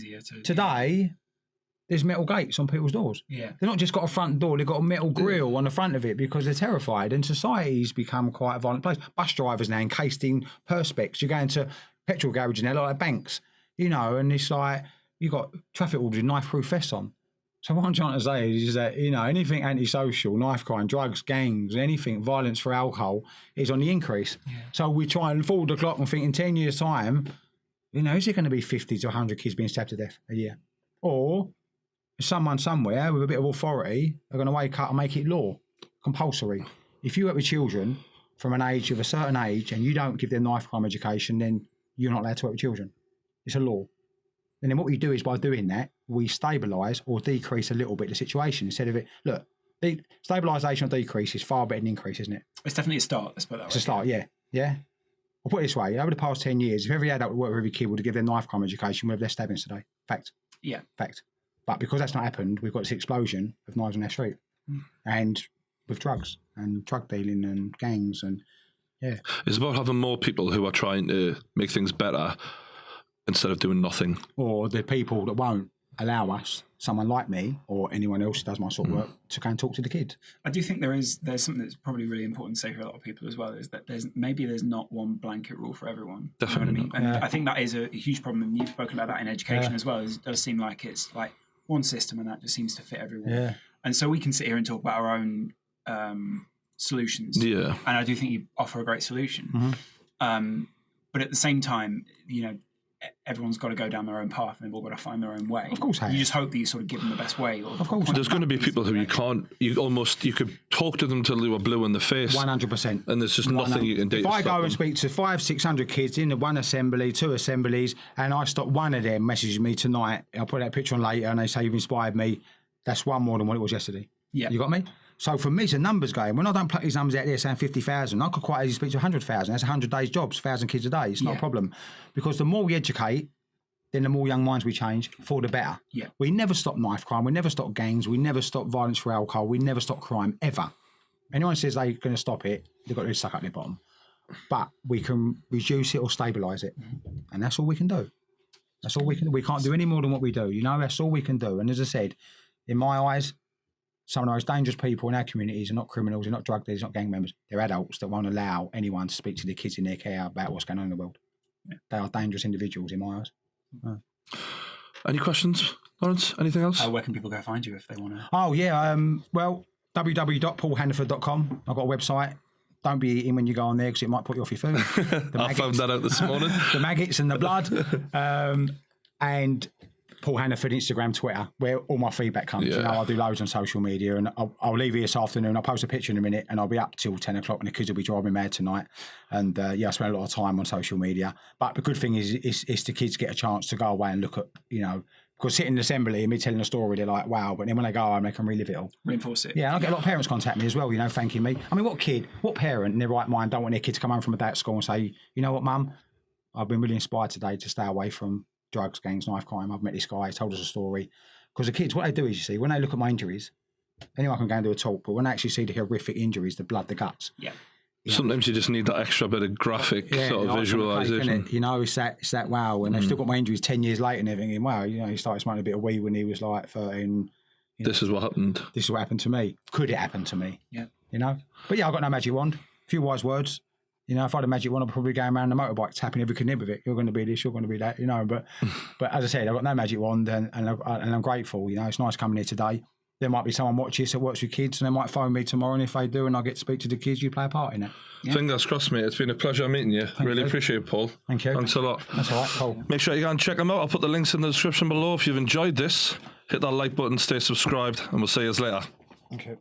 there's metal gates on people's doors. Yeah. They've not just got a front door, they've got a metal grille on the front of it because they're terrified. And society's become quite a violent place. Bus drivers now encased in perspex. You go into petrol garages now, like banks, and it's like you've got traffic orders with knife-proof vests on. So what I'm trying to say is that, anything antisocial, knife crime, drugs, gangs, anything, violence for alcohol is on the increase. Yeah. So we try and forward the clock and think in 10 years' time, is it going to be 50 to 100 kids being stabbed to death a year? Or someone somewhere with a bit of authority are going to wake up and make it law, compulsory. If you work with children from a certain age and you don't give them knife crime education, then you're not allowed to work with children. It's a law. And then what we do is by doing that, we stabilise or decrease a little bit the situation instead of it. Look, stabilisation or decrease is far better than increase, isn't it? It's definitely a start. Let's put that way. It's a start, yeah. Yeah. I'll put it this way. Over the past 10 years, if every adult would work with every kid would give them knife crime education, we'd have less stabbings today. Fact. Yeah. Fact. But because that's not happened, we've got this explosion of knives on our street. And with drugs and drug dealing and gangs and, yeah. It's about having more people who are trying to make things better instead of doing nothing. Or the people that won't allow us, someone like me or anyone else who does my sort of work, to go and talk to the kids. I do think there's something that's probably really important to say for a lot of people as well, is that there's not one blanket rule for everyone. Definitely not. And I think that is a huge problem, and you've spoken about that in education as well. It does seem like it's like one system and that just seems to fit everyone. Yeah. And so we can sit here and talk about our own solutions. Yeah. And I do think you offer a great solution. But at the same time, everyone's got to go down their own path and they've all got to find their own way. Of course, you just hope that you sort of give them the best way. Of course. There's going to be people who you could talk to them till they were blue in the face. 100%. And there's just nothing you can do. If I go and speak to 500-600 kids in the one assembly, 2 assemblies, and I stop one of them messaging me tonight, I'll put that picture on later and they say you've inspired me, that's one more than what it was yesterday. Yeah. You got me? So for me, it's a numbers game. When I don't pluck these numbers out there saying 50,000, I could quite easily speak to 100,000. That's 100 days jobs, 1,000 kids a day. It's not a problem. Because the more we educate, then the more young minds we change, for the better. Yeah. We never stop knife crime. We never stop gangs. We never stop violence for alcohol. We never stop crime, ever. Anyone says they're going to stop it, they've got to suck up their bottom. But we can reduce it or stabilise it. And that's all we can do. That's all we can do. We can't do any more than what we do. That's all we can do. And as I said, in my eyes, some of the most dangerous people in our communities are not criminals, they're not drug dealers, not gang members. They're adults that won't allow anyone to speak to their kids in their care about what's going on in the world. Yeah. They are dangerous individuals in my eyes. Any questions, Lawrence? Anything else? Where can people go find you if they want to? Oh, yeah. Well, www.paulhannaford.com. I've got a website. Don't be eating when you go on there because it might put you off your food. I found that out this morning. The maggots and the blood. And Paul Hannaford, Instagram, Twitter, where all my feedback comes. Yeah. I do loads on social media, and I'll leave here this afternoon. I'll post a picture in a minute, and I'll be up till 10 o'clock, and the kids will be driving mad tonight. And I spend a lot of time on social media. But the good thing is the kids get a chance to go away and look at, because sitting in assembly and me telling a story, they're like, wow. But then when they go home, they can relive it all. Reinforce it. Yeah, and I get a lot of parents contact me as well, thanking me. I mean, what parent in their right mind don't want their kid to come home from a day at school and say, you know what, Mum, I've been really inspired today to stay away from drugs, gangs, knife crime. I've met this guy, he told us a story. Because the kids, what they do is, when they look at my injuries, anyone can go and do a talk, but when they actually see the horrific injuries, the blood, the guts. Yeah. Sometimes you just need that extra bit of graphic sort of visualisation. It's that wow. And they've still got my injuries 10 years later and they're thinking, wow, he started smoking a bit of weed when he was like 13. This is what happened. This is what happened to me. Could it happen to me? Yeah. But yeah, I've got no magic wand. A few wise words. If I had a magic wand, I'd probably go around the motorbike tapping every kid with it. You're going to be this, you're going to be that, But as I said, I've got no magic wand and I'm grateful. It's nice coming here today. There might be someone watching this that works with kids and they might phone me tomorrow, and if they do and I get to speak to the kids, you play a part in it. Yeah. Fingers crossed, mate. It's been a pleasure meeting you. Really appreciate it, Paul. Thank you. Thanks a lot. That's all right, Paul. Make sure you go and check them out. I'll put the links in the description below. If you've enjoyed this, hit that like button, stay subscribed, and we'll see you later. Thank you.